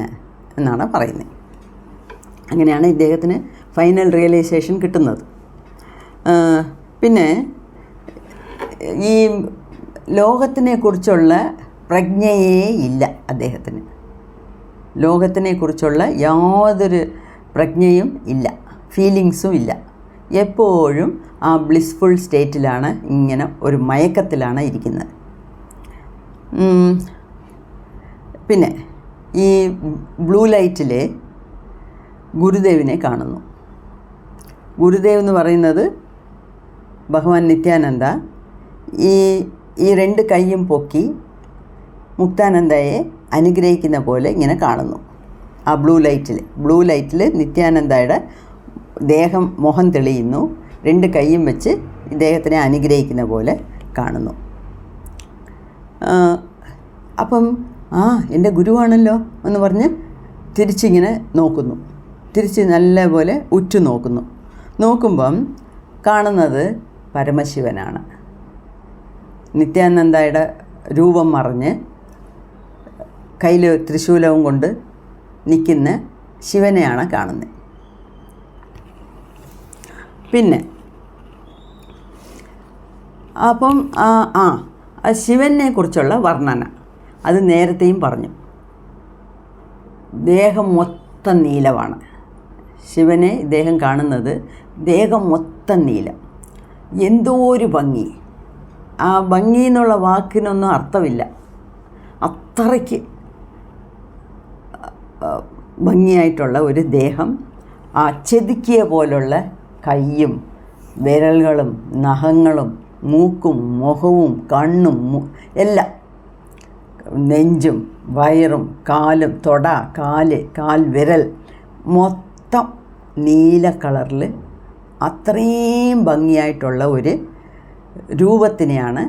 എന്നാണ് പറയുന്നത്. അങ്ങനെയാണ് ഇദ്ദേഹത്തിന് ഫൈനൽ റിയലൈസേഷൻ കിട്ടുന്നത്. പിന്നെ ഈ ലോകത്തിനെക്കുറിച്ചുള്ള പ്രജ്ഞയേ ഇല്ല അദ്ദേഹത്തിന്. ലോകത്തിനെക്കുറിച്ചുള്ള യാതൊരു പ്രജ്ഞയും ഇല്ല, ഫീലിങ്സും ഇല്ല. എപ്പോഴും ആ ബ്ലിസ്ഫുൾ സ്റ്റേറ്റിലാണ്, ഇങ്ങനെ ഒരു മയക്കത്തിലാണ് ഇരിക്കുന്നത്. പിന്നെ ഈ ബ്ലൂ ലൈറ്റിൽ ഗുരുദേവിനെ കാണുന്നു. ഗുരുദേവ് എന്ന് പറയുന്നത് ഭഗവാൻ നിത്യാനന്ദ ഈ 2 കൈയും പൊക്കി മുക്താനന്ദയെ അനുഗ്രഹിക്കുന്ന പോലെ ഇങ്ങനെ കാണുന്നു. ആ ബ്ലൂ ലൈറ്റിൽ നിത്യാനന്ദയുടെ ദേഹം, മുഖം തെളിയുന്നു. 2 കൈയും വെച്ച് ഇദ്ദേഹത്തിനെ അനുഗ്രഹിക്കുന്ന പോലെ കാണുന്നു. അപ്പം എൻ്റെ ഗുരുവാണല്ലോ എന്ന് പറഞ്ഞ് തിരിച്ചിങ്ങനെ നോക്കുന്നു. തിരിച്ച് നല്ലപോലെ ഉറ്റുനോക്കുന്നു. നോക്കുമ്പം കാണുന്നത് പരമശിവനാണ്. നിത്യാനന്ദയുടെ രൂപം മറഞ്ഞ് കയ്യിൽ ത്രിശൂലവും കൊണ്ട് നിൽക്കുന്ന ശിവനെയാണ് കാണുന്നത്. പിന്നെ അപ്പം ശിവനെ കുറിച്ചുള്ള വർണ്ണന അത് നേരത്തെയും പറഞ്ഞു. ദേഹം മൊത്തം നീലമാണ് ശിവനെ ഇദ്ദേഹം കാണുന്നത് ദേഹം മൊത്തം നീലം, എന്തോ ഒരു ഭംഗി. ആ ഭംഗി എന്നുള്ള വാക്കിനൊന്നും അർത്ഥമില്ല, അത്രയ്ക്ക് ഭംഗിയായിട്ടുള്ള ഒരു ദേഹം, ആ ചെതുക്കിയ പോലുള്ള കൈയും വിരലുകളും നഖങ്ങളും മൂക്കും മുഖവും കണ്ണും എല്ലാം, നെഞ്ചും വയറും കാലും തൊട കാൽ വിരൽ മൊത്തം നീല കളറിൽ അത്രയും ഭംഗിയായിട്ടുള്ള ഒരു രൂപത്തിനെയാണ്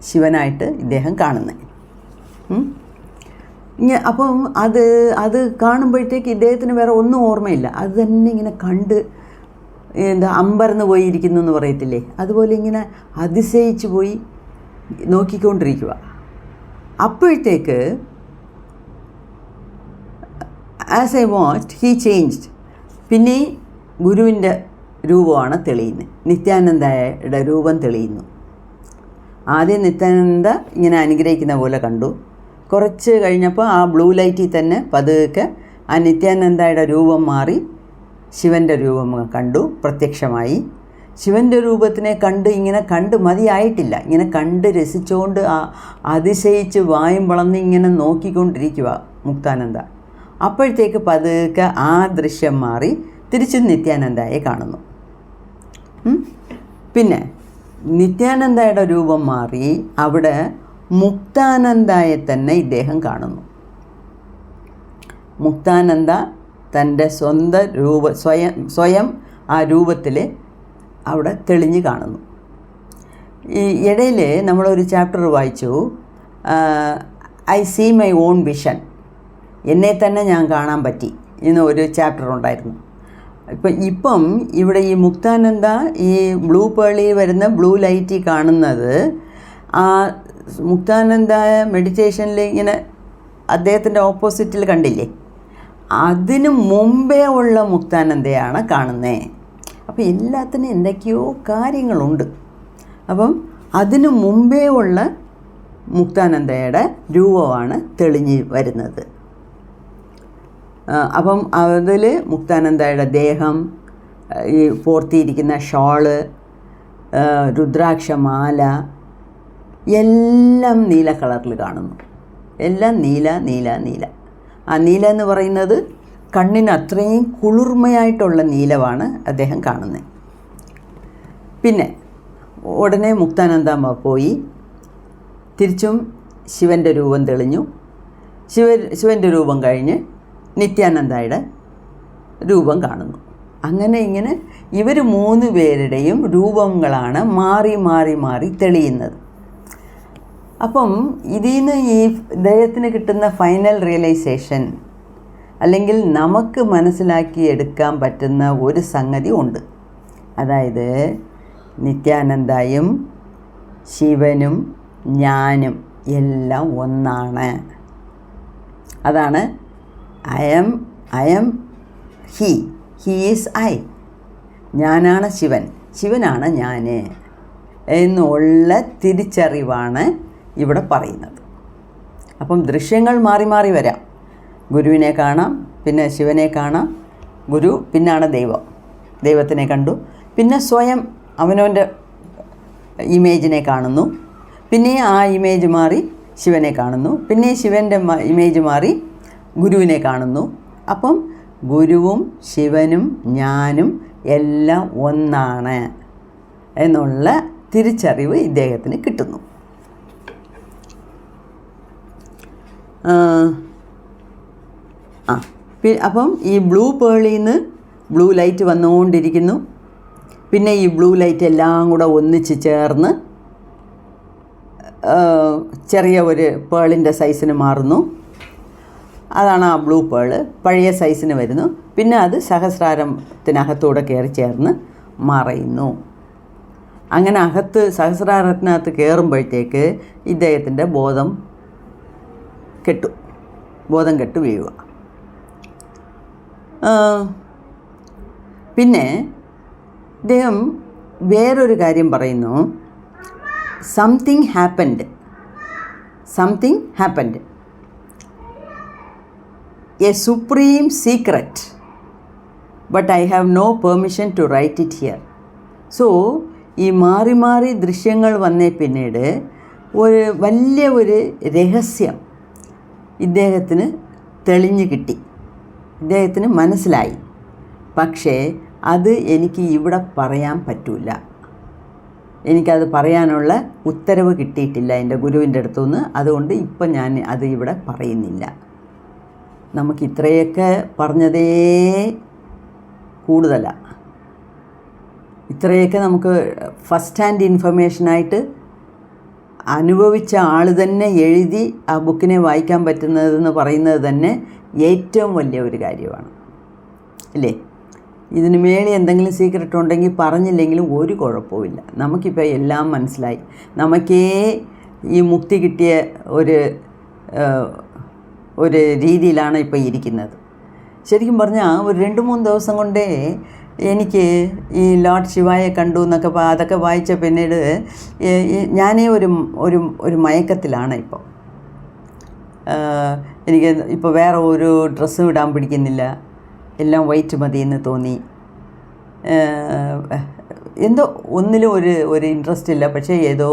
ശിവനായിട്ട് ഇദ്ദേഹം കാണുന്നത്. അപ്പം അത് കാണുമ്പോഴത്തേക്ക് ഇദ്ദേഹത്തിന് വേറെ ഒന്നും ഓർമ്മയില്ല. അത് തന്നെ ഇങ്ങനെ കണ്ട് അമ്പരന്ന് പോയിരിക്കുന്നു എന്ന് പറയത്തില്ലേ, അതുപോലെ ഇങ്ങനെ അതിശയിച്ച് പോയി നോക്കിക്കൊണ്ടിരിക്കുക. അപ്പോഴത്തേക്ക് as I watched he changed. പിന്നെ ഗുരുവിൻ്റെ രൂപമാണ് തെളിയുന്നത്, നിത്യാനന്ദയുടെ രൂപം തെളിയുന്നു. ആദ്യം നിത്യാനന്ദ ഇങ്ങനെ അനുഗ്രഹിക്കുന്ന പോലെ കണ്ടു. കുറച്ച് കഴിഞ്ഞപ്പോൾ ആ ബ്ലൂ ലൈറ്റിൽ തന്നെ പതുക്കെ ആ നിത്യാനന്ദയുടെ രൂപം മാറി ശിവൻ്റെ രൂപം കണ്ടു, പ്രത്യക്ഷമായി. ശിവൻ്റെ രൂപത്തിനെ ഇങ്ങനെ കണ്ട് മതിയായിട്ടില്ല, ഇങ്ങനെ കണ്ട് രസിച്ചുകൊണ്ട് അതിശയിച്ച് വായും വളർന്ന് ഇങ്ങനെ നോക്കിക്കൊണ്ടിരിക്കുക മുക്താനന്ദ. അപ്പോഴത്തേക്ക് പതുക്കെ ആ ദൃശ്യം മാറി തിരിച്ച് നിത്യാനന്ദയെ കാണുന്നു. പിന്നെ നിത്യാനന്ദയുടെ രൂപം മാറി അവിടെ മുക്താനന്ദയെ തന്നെ ഇദ്ദേഹം കാണുന്നു. മുക്താനന്ദ തൻ്റെ സ്വന്തം സ്വയം ആ രൂപത്തിൽ അവിടെ തെളിഞ്ഞ് കാണുന്നു. ഈ ഇടയിൽ നമ്മളൊരു ചാപ്റ്റർ വായിച്ചു, I see my own vision, എന്നെ തന്നെ ഞാൻ കാണാൻ പറ്റി എന്ന് ഒരു ചാപ്റ്റർ ഉണ്ടായിരുന്നു. ഇപ്പം ഇവിടെ ഈ മുക്താനന്ദ ഈ ബ്ലൂ പേളിൽ വരുന്ന ബ്ലൂ ലൈറ്റിൽ കാണുന്നത് ആ മുക്താനന്ദ മെഡിറ്റേഷനിൽ ഇങ്ങനെ അദ്ദേഹത്തിൻ്റെ ഓപ്പോസിറ്റിൽ കണ്ടില്ലേ, അതിനു മുമ്പേ ഉള്ള മുക്താനന്ദയാണ് കാണുന്നത്. അപ്പോൾ എല്ലാത്തിനും എന്തൊക്കെയോ കാര്യങ്ങളുണ്ട്. അപ്പം അതിനു മുമ്പേ ഉള്ള മുക്താനന്ദയുടെ രൂപമാണ് തെളിഞ്ഞ് വരുന്നത്. അപ്പം അതിൽ മുക്താനന്ദയുടെ ദേഹം, ഈ പോർത്തിയിരിക്കുന്ന ഷോള്, രുദ്രാക്ഷമാല എല്ലാം നീല കളറിൽ കാണുന്നു. എല്ലാം നീല. ആ നീല എന്ന് പറയുന്നത് കണ്ണിന് അത്രയും കുളിർമയായിട്ടുള്ള നീലമാണ് അദ്ദേഹം കാണുന്നത്. പിന്നെ ഉടനെ മുക്താനന്ദമ്മ പോയി തിരിച്ചും ശിവൻ്റെ രൂപം തെളിഞ്ഞു. ശിവൻ്റെ രൂപം കഴിഞ്ഞ് നിത്യാനന്ദയുടെ രൂപം കാണുന്നു. അങ്ങനെ ഇങ്ങനെ ഇവർ 3 പേരുടെയും രൂപങ്ങളാണ് മാറി തെളിയുന്നത്. അപ്പം ഇതിൽ നിന്ന് ഈ ഇദ്ദേഹത്തിന് കിട്ടുന്ന ഫൈനൽ റിയലൈസേഷൻ അല്ലെങ്കിൽ നമുക്ക് മനസ്സിലാക്കിയെടുക്കാൻ പറ്റുന്ന ഒരു സംഗതി ഉണ്ട്. അതായത് നിത്യാനന്ദയും ശിവനും ഞാനും എല്ലാം ഒന്നാണ്. അതാണ് I M he is I. ഞാനാണ് ശിവനാണ് ഞാൻ എന്നുള്ള തിരിച്ചറിവാണ് ഇവിടെ പറയുന്നത്. അപ്പം ദൃശ്യങ്ങൾ മാറി വരാം. ഗുരുവിനെ കാണാം, പിന്നെ ശിവനെ കാണാം, ഗുരു പിന്നാണ് ദൈവത്തിനെ കണ്ടു, പിന്നെ സ്വയം അവനവൻ്റെ ഇമേജിനെ കാണുന്നു, പിന്നെ ആ ഇമേജ് മാറി ശിവനെ കാണുന്നു, പിന്നെ ശിവൻ്റെ ഇമേജ് മാറി ഗുരുവിനെ കാണുന്നു. അപ്പം ഗുരുവും ശിവനും ഞാനും എല്ലാം ഒന്നാണ് എന്നുള്ള തിരിച്ചറിവ് ഇദ്ദേഹത്തിന് കിട്ടുന്നു. അപ്പം ഈ ബ്ലൂ പേളിൽ നിന്ന് ബ്ലൂ ലൈറ്റ് വന്നുകൊണ്ടിരിക്കുന്നു. പിന്നെ ഈ ബ്ലൂ ലൈറ്റ് എല്ലാം കൂടെ ഒന്നിച്ച് ചേർന്ന് ചെറിയ ഒരു പേളിൻ്റെ സൈസിന് മാറുന്നു. അതാണ് ആ ബ്ലൂ പേള്. പഴയ സൈസിന് വരുന്നു. പിന്നെ അത് സഹസ്രാരത്തിനകത്തൂടെ കയറി ചേർന്ന് മറയുന്നു. അങ്ങനെ സഹസ്രാരത്തിനകത്ത് കയറുമ്പോഴത്തേക്ക് ഇദ്ദേഹത്തിൻ്റെ ബോധം കെട്ട് വീഴുക. പിന്നെ ഇദ്ദേഹം വേറൊരു കാര്യം പറയുന്നു, something happened. A supreme secret but I have no permission to write it here. So ഈ മാറി മാറി ദൃശ്യങ്ങൾ വന്നേ പിന്നീട് ഒരു വലിയ ഒരു രഹസ്യം ഇദ്ദേഹത്തിന് തെളിഞ്ഞു കിട്ടി, ഇദ്ദേഹത്തിന് മനസ്സിലായി. പക്ഷേ അത് എനിക്ക് ഇവിടെ പറയാൻ പറ്റില്ല, എനിക്കത് പറയാനുള്ള ഉത്തരവ് കിട്ടിയിട്ടില്ല എൻ്റെ ഗുരുവിൻ്റെ അടുത്തുനിന്ന്. അതുകൊണ്ട് ഇപ്പം ഞാൻ അത് ഇവിടെ പറയുന്നില്ല. നമുക്ക് ഇത്രയൊക്കെ പറഞ്ഞതേ കൂടുതലാണ്. ഇത്രയൊക്കെ നമുക്ക് ഫസ്റ്റ് ഹാൻഡ് ഇൻഫർമേഷനായിട്ട് അനുഭവിച്ച ആൾ തന്നെ എഴുതി ആ ബുക്കിനെ വായിക്കാൻ പറ്റുന്നതെന്ന് പറയുന്നത് തന്നെ ഏറ്റവും വലിയ ഒരു കാര്യമാണ്, അല്ലേ? ഇതിന് മേലെ എന്തെങ്കിലും സീക്രട്ട് ഉണ്ടെങ്കിൽ പറഞ്ഞില്ലെങ്കിലും ഒരു കുഴപ്പമില്ല. നമുക്കിപ്പോൾ എല്ലാം മനസ്സിലായി. നമുക്കേ ഈ മുക്തി കിട്ടിയ ഒരു രീതിയിലാണ് ഇപ്പോൾ ഇരിക്കുന്നത്. ശരിക്കും പറഞ്ഞാൽ ഒരു 2-3 ദിവസം കൊണ്ടേ എനിക്ക് ഈ ലോർഡ് ശിവായെ കണ്ടു എന്നൊക്കെ അതൊക്കെ വായിച്ച പിന്നീട് ഞാനേ ഒരു മയക്കത്തിലാണ് ഇപ്പോൾ. എനിക്ക് ഇപ്പോൾ വേറെ ഒരു ഡ്രസ്സ് ഇടാൻ പിടിക്കുന്നില്ല, എല്ലാം വൈറ്റ് മതിയെന്ന് തോന്നി. എന്തോ ഒന്നിലും ഒരു ഇൻട്രസ്റ്റ് ഇല്ല. പക്ഷേ ഏതോ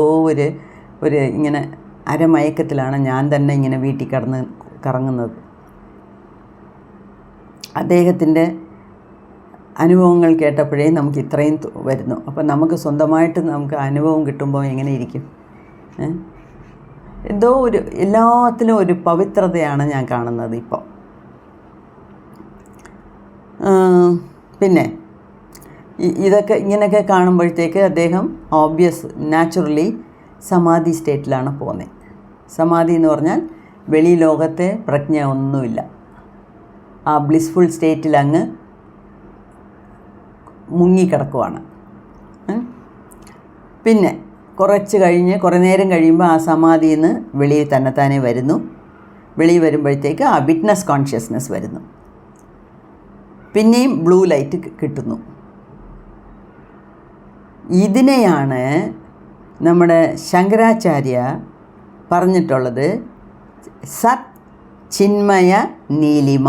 ഒരു ഇങ്ങനെ അരമയക്കത്തിലാണ് ഞാൻ തന്നെ ഇങ്ങനെ വീട്ടിൽ കറങ്ങുന്നത്. അദ്ദേഹത്തിൻ്റെ അനുഭവങ്ങൾ കേട്ടപ്പോഴേ നമുക്ക് ഇത്രയും വരുന്നു. അപ്പം നമുക്ക് സ്വന്തമായിട്ട് നമുക്ക് അനുഭവം കിട്ടുമ്പോൾ എങ്ങനെ ഇരിക്കും? എന്തോ എല്ലാത്തിലും ഒരു പവിത്രതയാണ് ഞാൻ കാണുന്നത് ഇപ്പോൾ. പിന്നെ ഇതൊക്കെ ഇങ്ങനെയൊക്കെ കാണുമ്പോഴത്തേക്ക് അദ്ദേഹം നാച്ചുറലി സമാധി സ്റ്റേറ്റിലാണ് പോകുന്നത്. സമാധി എന്ന് പറഞ്ഞാൽ വെളി ലോകത്തെ പ്രജ്ഞ ഒന്നുമില്ല, ആ ബ്ലിസ്ഫുൾ സ്റ്റേറ്റിൽ അങ്ങ് മുങ്ങിക്കിടക്കുവാണ്. പിന്നെ കുറേ നേരം കഴിയുമ്പോൾ ആ സമാധിയിൽ നിന്ന് വെളിയിൽ തന്നെത്താനെ വരുന്നു. വെളിയിൽ വരുമ്പോഴത്തേക്ക് ആ വിറ്റ്നസ് കോൺഷ്യസ്നെസ് വരുന്നു. പിന്നെയും ബ്ലൂ ലൈറ്റ് കിട്ടുന്നു. ഇതിനെയാണ് നമ്മുടെ ശങ്കരാചാര്യ പറഞ്ഞിട്ടുള്ളത് സത് ചിന്മയ നീലിമ.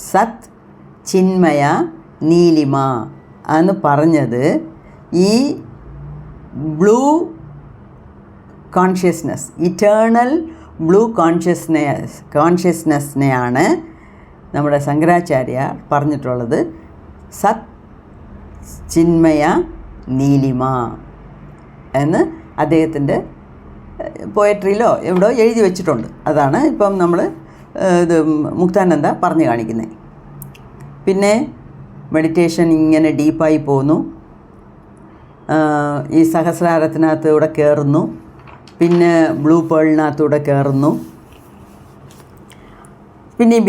സത് ചിന്മയ നീലിമ എന്ന് പറഞ്ഞത് ഈ ബ്ലൂ കോൺഷ്യസ്നസ്, ഇറ്റേണൽ ബ്ലൂ കോൺഷ്യസ്നെസ്സിനെയാണ് നമ്മുടെ ശങ്കരാചാര്യ പറഞ്ഞിട്ടുള്ളത് സത് ചിന്മയ നീലിമ എന്ന് അദ്ദേഹത്തിൻ്റെ പോയട്രിയിലോ എവിടെയോ എഴുതി വെച്ചിട്ടുണ്ട്. അതാണ് ഇപ്പം നമ്മൾ ഇത് മുക്താനന്ദ പറഞ്ഞു കാണിക്കുന്നത്. പിന്നെ മെഡിറ്റേഷൻ ഇങ്ങനെ ഡീപ്പായി പോകുന്നു. ഈ സഹസ്രാരത്തിനകത്തൂടെ കയറുന്നു. പിന്നെ ബ്ലൂ പേളിനകത്തൂടെ കയറുന്നു. പിന്നെയും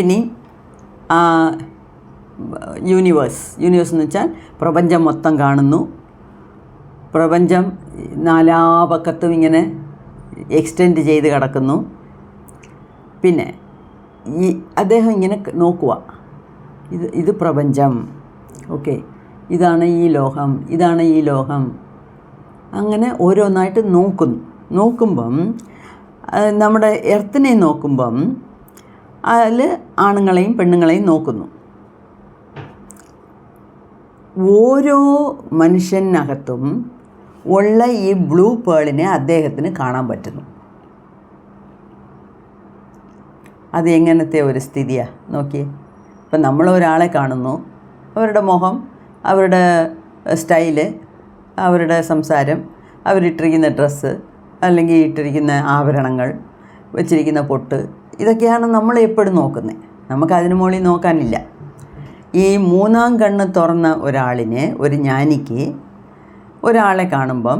യൂണിവേഴ്സ് എന്ന് വെച്ചാൽ പ്രപഞ്ചം മൊത്തം കാണുന്നു. പ്രപഞ്ചം നാലാപക്കത്തും ഇങ്ങനെ എക്സ്റ്റെൻഡ് ചെയ്ത് കിടക്കുന്നു. പിന്നെ അദ്ദേഹം ഇങ്ങനെ നോക്കുക, ഇത് പ്രപഞ്ചം, ഓക്കെ, ഇതാണ് ഈ ലോകം. അങ്ങനെ ഓരോന്നായിട്ട് നോക്കുമ്പം നമ്മുടെ എർത്തിനെ നോക്കുമ്പം അതിൽ ആണുങ്ങളെയും പെണ്ണുങ്ങളെയും നോക്കുന്നു. ഓരോ മനുഷ്യനകത്തും ഉള്ള ഈ ബ്ലൂ പേളിനെ അദ്ദേഹത്തിന് കാണാൻ പറ്റുന്നു. അത് എങ്ങനത്തെ ഒരു സ്ഥിതിയാണ് നോക്കിയേ. ഇപ്പം നമ്മളൊരാളെ കാണുന്നു, അവരുടെ മുഖം, അവരുടെ സ്റ്റൈല്, അവരുടെ സംസാരം, അവരിട്ടിരിക്കുന്ന ഡ്രസ്സ്, അല്ലെങ്കിൽ ഇട്ടിരിക്കുന്ന ആഭരണങ്ങൾ, വെച്ചിരിക്കുന്ന പൊട്ട്, ഇതൊക്കെയാണ് നമ്മൾ എപ്പോഴും നോക്കുന്നത്. നമുക്കതിന് മുകളിൽ നോക്കാനില്ല. ഈ മൂന്നാം കണ്ണ് തുറന്ന ഒരു ജ്ഞാനിക്ക് ഒരാളെ കാണുമ്പം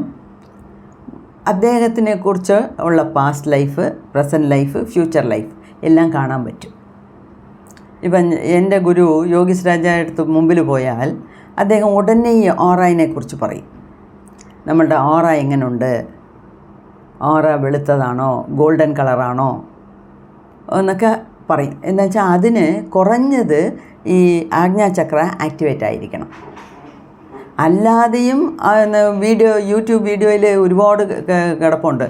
അദ്ദേഹത്തിനെക്കുറിച്ച് ഉള്ള past life, present life, future life എല്ലാം കാണാൻ പറ്റും. ഇപ്പം എൻ്റെ ഗുരു യോഗീസ് രാജയുടെ മുമ്പിൽ പോയാൽ അദ്ദേഹം ഉടനെ ഈ ഓറയിനെക്കുറിച്ച് പറയും. നമ്മളുടെ ഓറ എങ്ങനെയുണ്ട്, ഓറ വെളുത്തതാണോ ഗോൾഡൻ കളറാണോ എന്നൊക്കെ പറയും. എന്താ വെച്ചാൽ അതിന് കുറഞ്ഞത് ഈ ആജ്ഞാചക്ര ആക്ടിവേറ്റ് ആയിരിക്കണം. അല്ലാതെയും യൂട്യൂബ് വീഡിയോയിൽ ഒരുപാട് കിടപ്പുണ്ട്.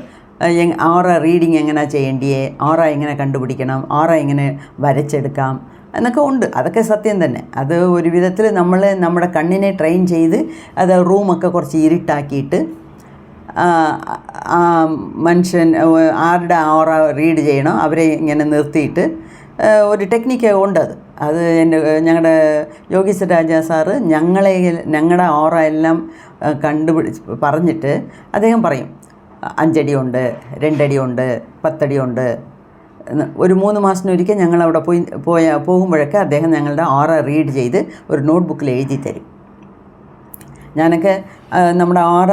ഓറ റീഡിങ് എങ്ങനെ ചെയ്യേണ്ടിയേ, ഓറ എങ്ങനെ കണ്ടുപിടിക്കണം, ഓറ എങ്ങനെ വരച്ചെടുക്കാം, എന്നൊക്കെ ഉണ്ട്. അതൊക്കെ സത്യം തന്നെ. അത് ഒരു വിധത്തിൽ നമ്മൾ നമ്മുടെ കണ്ണിനെ ട്രെയിൻ ചെയ്ത് അത് റൂമൊക്കെ കുറച്ച് ഇരുട്ടാക്കിയിട്ട് മനുഷ്യൻ ആരുടെ ഓറ റീഡ് ചെയ്യണോ അവരെ ഇങ്ങനെ നിർത്തിയിട്ട് ഒരു ടെക്നിക്ക് ഉണ്ടത്. അത് ഞങ്ങളുടെ യോഗീസ് രാജ സാറ് ഞങ്ങളുടെ ഓറ എല്ലാം പറഞ്ഞിട്ട് അദ്ദേഹം പറയും 5 അടിയുണ്ട്, 2 അടിയുണ്ട്, 10 അടിയുണ്ട്. ഒരു 3 മാസത്തിനൊരിക്കൽ ഞങ്ങളവിടെ പോകുമ്പോഴൊക്കെ അദ്ദേഹം ഞങ്ങളുടെ ഓറ റീഡ് ചെയ്ത് ഒരു നോട്ട്ബുക്കിൽ എഴുതി തരും. ഞാനൊക്കെ നമ്മുടെ ഓറ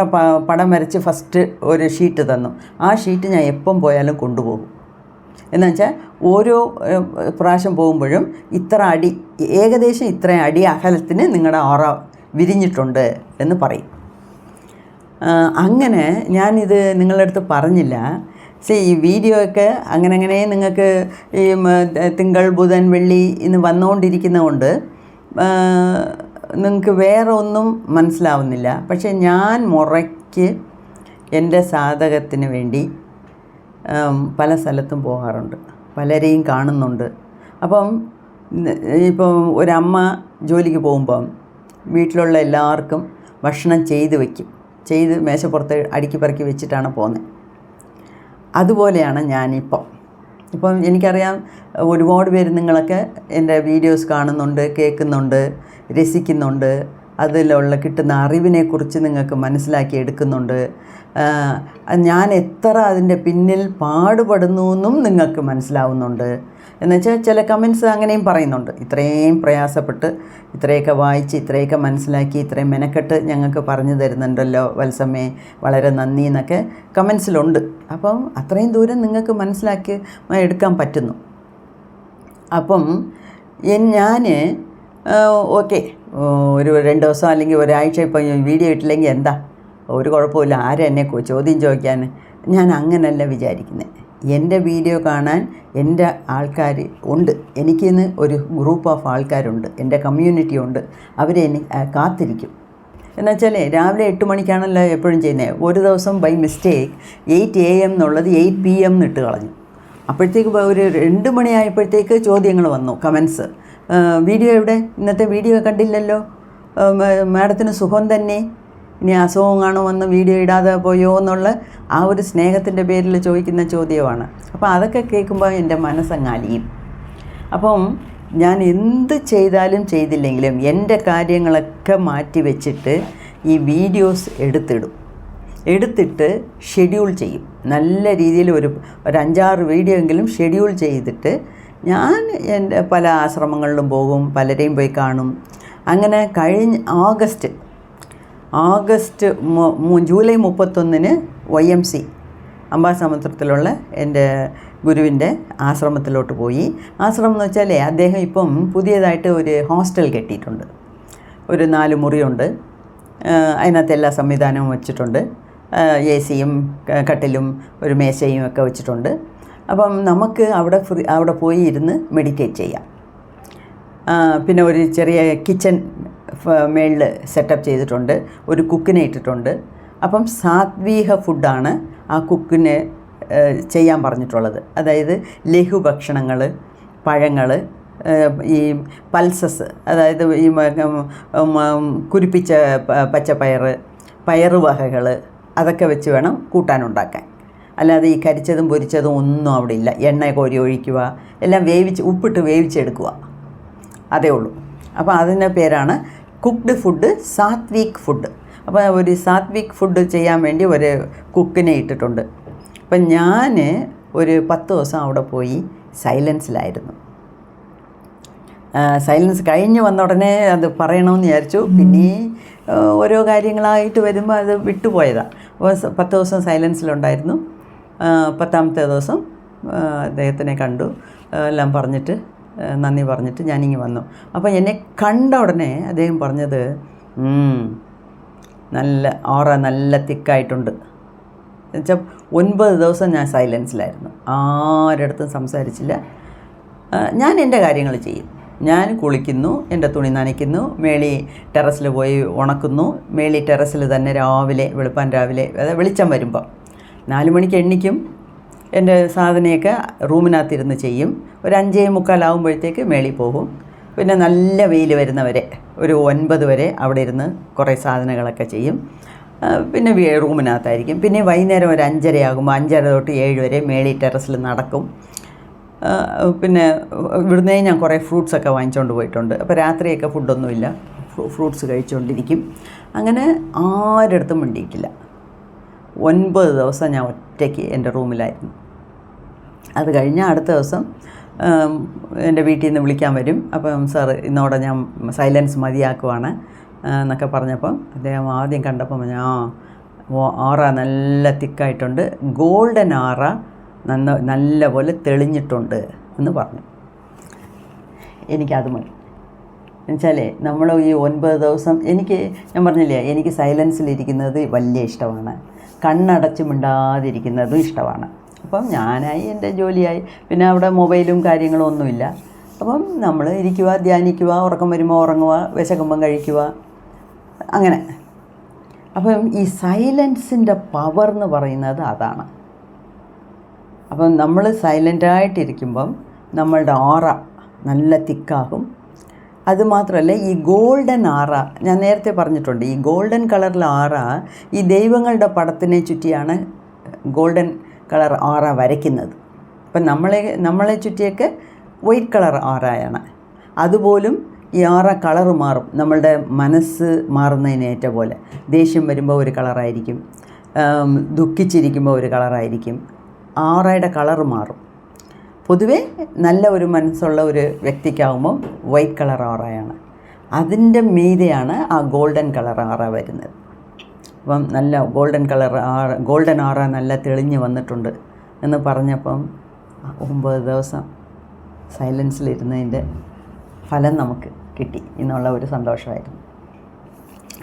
പടം വരച്ച് ഫസ്റ്റ് ഒരു ഷീറ്റ് തന്നു. ആ ഷീറ്റ് ഞാൻ എപ്പം പോയാലും കൊണ്ടുപോകും. എന്ന് വെച്ചാൽ ഓരോ പ്രാവശ്യം പോകുമ്പോഴും ഏകദേശം ഇത്ര അടി അകലത്തിന് നിങ്ങളുടെ ഓറ വിരിഞ്ഞിട്ടുണ്ട് എന്ന് പറയും. അങ്ങനെ ഞാനിത് നിങ്ങളുടെ അടുത്ത് പറഞ്ഞില്ല. ഈ വീഡിയോ ഒക്കെ അങ്ങനെ നിങ്ങൾക്ക് ഈ തിങ്കൾ, ബുധൻ, വെള്ളി ഇന്ന് വന്നുകൊണ്ടിരിക്കുന്നതുകൊണ്ട് നിങ്ങൾക്ക് വേറെ ഒന്നും മനസ്സിലാവുന്നില്ല. പക്ഷേ ഞാൻ മുറയ്ക്ക് എൻ്റെ സാധകത്തിന് വേണ്ടി പല സ്ഥലത്തും പോകാറുണ്ട്, പലരെയും കാണുന്നുണ്ട്. ഇപ്പം ഒരമ്മ ജോലിക്ക് പോകുമ്പം വീട്ടിലുള്ള എല്ലാവർക്കും ഭക്ഷണം ചെയ്ത് മേശപ്പുറത്ത് അടുക്കി പറക്കി വെച്ചിട്ടാണ് പോകുന്നത്. അതുപോലെയാണ് ഇപ്പം എനിക്കറിയാം ഒരുപാട് പേര് നിങ്ങളൊക്കെ എൻ്റെ വീഡിയോസ് കാണുന്നുണ്ട്, കേൾക്കുന്നുണ്ട്, രസിക്കുന്നുണ്ട്. അതിലുള്ള കിട്ടുന്ന അറിവിനെക്കുറിച്ച് നിങ്ങൾക്ക് മനസ്സിലാക്കി എടുക്കുന്നുണ്ട്. ഞാൻ എത്ര അതിൻ്റെ പിന്നിൽ പാടുപെടുന്നു എന്നും നിങ്ങൾക്ക് മനസ്സിലാവുന്നുണ്ട്. എന്നുവെച്ചാൽ ചില കമൻസ് അങ്ങനെയും പറയുന്നുണ്ട്. ഇത്രയും പ്രയാസപ്പെട്ട് ഇത്രയൊക്കെ വായിച്ച് ഇത്രയൊക്കെ മനസ്സിലാക്കി ഇത്രയും മെനക്കെട്ട് ഞങ്ങൾക്ക് പറഞ്ഞു തരുന്നുണ്ടല്ലോ വത്സമ്മേ, വളരെ നന്ദി എന്നൊക്കെ കമൻസിലുണ്ട്. അപ്പം അത്രയും ദൂരം നിങ്ങൾക്ക് മനസ്സിലാക്കി എടുക്കാൻ പറ്റുന്നു. അപ്പം ഞാൻ ഓക്കെ ഒരു 2 ദിവസം അല്ലെങ്കിൽ ഒരാഴ്ച ഇപ്പം വീഡിയോ ഇട്ടില്ലെങ്കിൽ എന്താ, ഒരു കുഴപ്പമില്ല, ആരും എന്നെ ചോദ്യം ചോദിക്കാൻ. ഞാൻ അങ്ങനെയല്ല വിചാരിക്കുന്നത്. എൻ്റെ വീഡിയോ കാണാൻ എൻ്റെ ആൾക്കാർ ഉണ്ട്. എനിക്കിന്ന് ഒരു ഗ്രൂപ്പ് ഓഫ് ആൾക്കാരുണ്ട്, എൻ്റെ കമ്മ്യൂണിറ്റി ഉണ്ട്. അവരെ കാത്തിരിക്കും. എന്നുവെച്ചാൽ രാവിലെ 8 മണിക്കാണല്ലോ എപ്പോഴും ചെയ്യുന്നത്. ഒരു ദിവസം ബൈ മിസ്റ്റേക്ക് 8 AM എന്നുള്ളത് 8 PM എന്നിട്ട് കളഞ്ഞു. അപ്പോഴത്തേക്ക് ഒരു 2 മണിയായപ്പോഴത്തേക്ക് ചോദ്യങ്ങൾ വന്നു, കമൻസ്. വീഡിയോ എവിടെ, ഇന്നത്തെ വീഡിയോ കണ്ടില്ലല്ലോ, മാഡത്തിന് സുഖം തന്നെ, ഇനി അസുഖം കാണും വന്ന് വീഡിയോ ഇടാതെ പോയോ എന്നുള്ള ആ ഒരു സ്നേഹത്തിൻ്റെ പേരിൽ ചോദിക്കുന്ന ചോദ്യമാണ്. അപ്പോൾ അതൊക്കെ കേൾക്കുമ്പോൾ എൻ്റെ മനസ്സങ്ങാലിയും. അപ്പം ഞാൻ എന്ത് ചെയ്താലും ചെയ്തില്ലെങ്കിലും എൻ്റെ കാര്യങ്ങളൊക്കെ മാറ്റി വെച്ചിട്ട് ഈ വീഡിയോസ് എടുത്തിട്ട് ഷെഡ്യൂൾ ചെയ്യും. നല്ല രീതിയിൽ ഒരു 5-6 വീഡിയോ എങ്കിലും ഷെഡ്യൂൾ ചെയ്തിട്ട് ഞാൻ എൻ്റെ പല ആശ്രമങ്ങളിലും പോകും, പലരെയും പോയി കാണും. അങ്ങനെ കഴിഞ്ഞ ജൂലൈ 31 YMC അംബാസമുദ്രത്തിലുള്ള എൻ്റെ ഗുരുവിൻ്റെ ആശ്രമത്തിലോട്ട് പോയി. ആശ്രമം എന്ന് വെച്ചാൽ അദ്ദേഹം ഇപ്പം പുതിയതായിട്ട് ഒരു ഹോസ്റ്റൽ കെട്ടിയിട്ടുണ്ട്. ഒരു 4 മുറിയുണ്ട്. അതിനകത്ത് എല്ലാ സംവിധാനവും വെച്ചിട്ടുണ്ട്. AC-യും കട്ടിലും ഒരു മേശയും ഒക്കെ വെച്ചിട്ടുണ്ട്. അപ്പം നമുക്ക് അവിടെ പോയി ഇരുന്ന് മെഡിറ്റേറ്റ് ചെയ്യാം. പിന്നെ ഒരു ചെറിയ കിച്ചൺ മേളിൽ സെറ്റപ്പ് ചെയ്തിട്ടുണ്ട്. ഒരു കുക്കിനെ ഇട്ടിട്ടുണ്ട്. അപ്പം സാത്വിക ഫുഡാണ് ആ കുക്കിന് ചെയ്യാൻ പറഞ്ഞിട്ടുള്ളത്. അതായത് ലഘുഭക്ഷണങ്ങൾ, പഴങ്ങൾ, ഈ പൾസസ്, അതായത് ഈ കുരിപ്പിച്ച പയറ് വകകൾ, അതൊക്കെ വെച്ച് വേണം കൂട്ടാനുണ്ടാക്കാൻ. അല്ലാതെ ഈ കരിച്ചതും പൊരിച്ചതും ഒന്നും അവിടെ ഇല്ല. എണ്ണ കോരി ഒഴിക്കുക, എല്ലാം ഉപ്പിട്ട് വേവിച്ചെടുക്കുക, അതേ ഉള്ളൂ. അപ്പോൾ അതിൻ്റെ പേരാണ് കുക്ക്ഡ് ഫുഡ്, സാത്വിക് ഫുഡ്. അപ്പോൾ ഒരു സാത്വിക് ഫുഡ് ചെയ്യാൻ വേണ്ടി ഒരു കുക്കിനെ ഇട്ടിട്ടുണ്ട്. അപ്പം ഞാൻ ഒരു 10 ദിവസം അവിടെ പോയി സൈലൻസിലായിരുന്നു. സൈലൻസ് കഴിഞ്ഞ് വന്ന ഉടനെ അത് പറയണമെന്ന് വിചാരിച്ചു. പിന്നെ ഓരോ കാര്യങ്ങളായിട്ട് വരുമ്പോൾ അത് വിട്ടുപോയതാണ്. അപ്പോൾ 10 ദിവസം സൈലൻസിലുണ്ടായിരുന്നു. 10ാമത്തെ ദിവസം അദ്ദേഹത്തിനെ കണ്ടു, എല്ലാം പറഞ്ഞിട്ട് നന്ദി പറഞ്ഞിട്ട് ഞാനിങ്ങ് വന്നു. അപ്പോൾ എന്നെ കണ്ട ഉടനെ അദ്ദേഹം പറഞ്ഞത്, നല്ല തിക്കായിട്ടുണ്ട്. എന്നുവെച്ചാൽ 9 ദിവസം ഞാൻ സൈലൻസിലായിരുന്നു, ആരടുത്തും സംസാരിച്ചില്ല. ഞാൻ എൻ്റെ കാര്യങ്ങൾ ചെയ്യും. ഞാൻ കുളിക്കുന്നു, എൻ്റെ തുണി നനയ്ക്കുന്നു, മേളി ടെറസിൽ പോയി ഉണക്കുന്നു. മേളി ടെറസിൽ തന്നെ വെളുപ്പാൻ രാവിലെ അതായത് വെളിച്ചം വരുമ്പോൾ 4 മണിക്ക് എണ്ണിക്കും. എൻ്റെ സാധനയൊക്കെ റൂമിനകത്തിരുന്ന് ചെയ്യും. ഒരു 5:45 ആകുമ്പോഴത്തേക്ക് മേളിൽ പോകും. പിന്നെ നല്ല വെയിൽ വരുന്നവരെ ഒരു 9 വരെ അവിടെ ഇരുന്ന് കുറേ സാധനങ്ങളൊക്കെ ചെയ്യും. പിന്നെ റൂമിനകത്തായിരിക്കും. പിന്നെ വൈകുന്നേരം ഒരു 5:30 ആകുമ്പോൾ 5:30 തൊട്ട് 7 വരെ മേളിൽ ടെറസിൽ നടക്കും. പിന്നെ ഇവിടുന്നേ ഞാൻ കുറേ ഫ്രൂട്ട്സൊക്കെ വാങ്ങിച്ചുകൊണ്ട് പോയിട്ടുണ്ട്. അപ്പോൾ രാത്രിയൊക്കെ ഫുഡൊന്നുമില്ല, ഫ്രൂട്ട്സ് കഴിച്ചുകൊണ്ടിരിക്കും. അങ്ങനെ ആരടുത്തും മിണ്ടിയിട്ടില്ല. 9 ദിവസം ഞാൻ ഒറ്റയ്ക്ക് എൻ്റെ റൂമിലായിരുന്നു. അത് കഴിഞ്ഞ് അടുത്ത ദിവസം എൻ്റെ വീട്ടിൽ നിന്ന് വിളിക്കാൻ വരും. അപ്പം സാറ് ഇന്നോടെ ഞാൻ സൈലൻസ് മതിയാക്കുവാണ് എന്നൊക്കെ പറഞ്ഞപ്പം അദ്ദേഹം ആദ്യം കണ്ടപ്പം ആറ നല്ല തിക്കായിട്ടുണ്ട്, ഗോൾഡൻ ആറ നല്ല പോലെ തെളിഞ്ഞിട്ടുണ്ട് എന്ന് പറഞ്ഞു. എനിക്കത് മതി. എന്നുവെച്ചാൽ നമ്മൾ ഈ 9 ദിവസം ഞാൻ പറഞ്ഞില്ലേ, എനിക്ക് സൈലൻസിലിരിക്കുന്നത് വലിയ ഇഷ്ടമാണ്, കണ്ണടച്ച് മിണ്ടാതിരിക്കുന്നതും ഇഷ്ടമാണ്. അപ്പം ഞാനായി എൻ്റെ ജോലിയായി. പിന്നെ അവിടെ മൊബൈലും കാര്യങ്ങളും ഒന്നുമില്ല. അപ്പം നമ്മൾ ഇരിക്കുക, ധ്യാനിക്കുക, ഉറക്കം വരുമ്പോൾ ഉറങ്ങുക, വിശക്കുമ്പം കഴിക്കുക, അങ്ങനെ. അപ്പം ഈ സൈലൻസിൻ്റെ പവർ എന്ന് പറയുന്നത് അതാണ്. അപ്പം നമ്മൾ സൈലൻ്റായിട്ടിരിക്കുമ്പം നമ്മളുടെ ആറ നല്ല തിക്കാകും. അതുമാത്രമല്ല, ഈ ഗോൾഡൻ ആറ ഞാൻ നേരത്തെ പറഞ്ഞിട്ടുണ്ട്, ഈ ഗോൾഡൻ കളറിലെ ആറ ഈ ദൈവങ്ങളുടെ പടത്തിനെ ചുറ്റിയാണ് ഗോൾഡൻ കളർ ആറ വരയ്ക്കുന്നത്. അപ്പം നമ്മളെ ചുറ്റിയൊക്കെ വൈറ്റ് കളർ ആറയാണ്. അതുപോലും ഈ ആറ കളറ് മാറും നമ്മളുടെ മനസ്സ് മാറുന്നതിനേറ്റ പോലെ. ദേഷ്യം വരുമ്പോൾ ഒരു കളറായിരിക്കും, ദുഃഖിച്ചിരിക്കുമ്പോൾ ഒരു കളറായിരിക്കും. ആറയുടെ കളറ് മാറും. പൊതുവേ നല്ല ഒരു മനസ്സുള്ള ഒരു വ്യക്തിക്കാവുമ്പം വൈറ്റ് കളർ ആറയാണ്. അതിൻ്റെ മീതെയാണ് ആ ഗോൾഡൻ കളർ ആറ വരുന്നത്. അപ്പം നല്ല ഗോൾഡൻ ആറ നല്ല തെളിഞ്ഞ് വന്നിട്ടുണ്ട് എന്ന് പറഞ്ഞപ്പം 9 ദിവസം സൈലൻസിലിരുന്നതിൻ്റെ ഫലം നമുക്ക് കിട്ടി എന്നുള്ള ഒരു സന്തോഷമായിരുന്നു.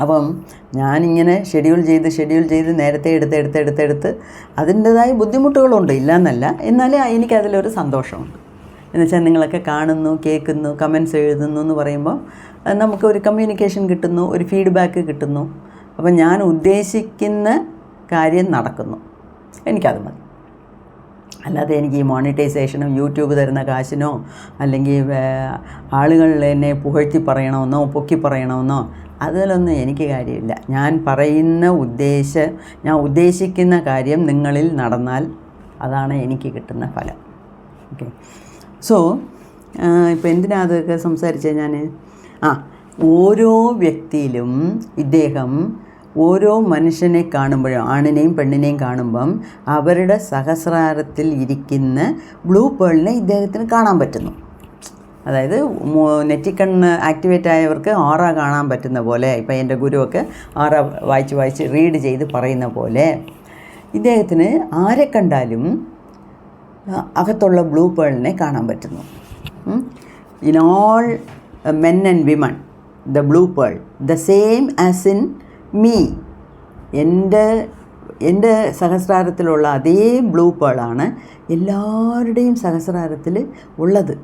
അപ്പം ഞാനിങ്ങനെ ഷെഡ്യൂൾ ചെയ്ത് നേരത്തെ എടുത്ത് അതിൻ്റേതായ ബുദ്ധിമുട്ടുകളുണ്ട്, ഇല്ലയെന്നല്ല. എന്നാലും എനിക്കതിലൊരു സന്തോഷമുണ്ട്. എന്നുവെച്ചാൽ നിങ്ങളൊക്കെ കാണുന്നു, കേൾക്കുന്നു, കമൻസ് എഴുതുന്നു എന്ന് പറയുമ്പോൾ നമുക്കൊരു കമ്മ്യൂണിക്കേഷൻ കിട്ടുന്നു, ഒരു ഫീഡ്ബാക്ക് കിട്ടുന്നു. അപ്പം ഞാൻ ഉദ്ദേശിക്കുന്ന കാര്യം നടക്കുന്നു. എനിക്കത് മതി. അല്ലാതെ എനിക്ക് ഈ മോണിറ്റൈസേഷനും യൂട്യൂബ് തരുന്ന കാശിനോ അല്ലെങ്കിൽ ആളുകൾ എന്നെ പുകഴ്ത്തി പറയണമെന്നോ പൊക്കി പറയണമെന്നോ അതിലൊന്നും എനിക്ക് കാര്യമില്ല. ഞാൻ ഉദ്ദേശിക്കുന്ന കാര്യം നിങ്ങളിൽ നടന്നാൽ അതാണ് എനിക്ക് കിട്ടുന്ന ഫലം. ഓക്കെ. സോ ഇപ്പോൾ എന്തിനാ അതൊക്കെ സംസാരിച്ചത് ഞാൻ? ഓരോ വ്യക്തിയിലും ഇദ്ദേഹം ഓരോ മനുഷ്യനെ കാണുമ്പോഴും, ആണിനെയും പെണ്ണിനെയും കാണുമ്പം അവരുടെ സഹസ്രാരത്തിൽ ഇരിക്കുന്ന ബ്ലൂ പേളിനെ ഇദ്ദേഹത്തിന് കാണാൻ പറ്റുന്നു. അതായത് നെറ്റിക്കണ്ണ് ആക്ടിവേറ്റ് ആയവർക്ക് ആറ കാണാൻ പറ്റുന്ന പോലെ, ഇപ്പം എൻ്റെ ഗുരുവൊക്കെ ആറ വായിച്ച് റീഡ് ചെയ്ത് പറയുന്ന പോലെ ഇദ്ദേഹത്തിന് ആരെ കണ്ടാലും അകത്തുള്ള ബ്ലൂ പേളിനെ കാണാൻ പറ്റുന്നു. In all men and women the blue pearl the same as in me. എൻ്റെ സഹസ്രാരത്തിലുള്ള അതേ ബ്ലൂ പേളാണ് എല്ലാവരുടെയും സഹസ്രാരത്തിൽ ഉള്ളത്.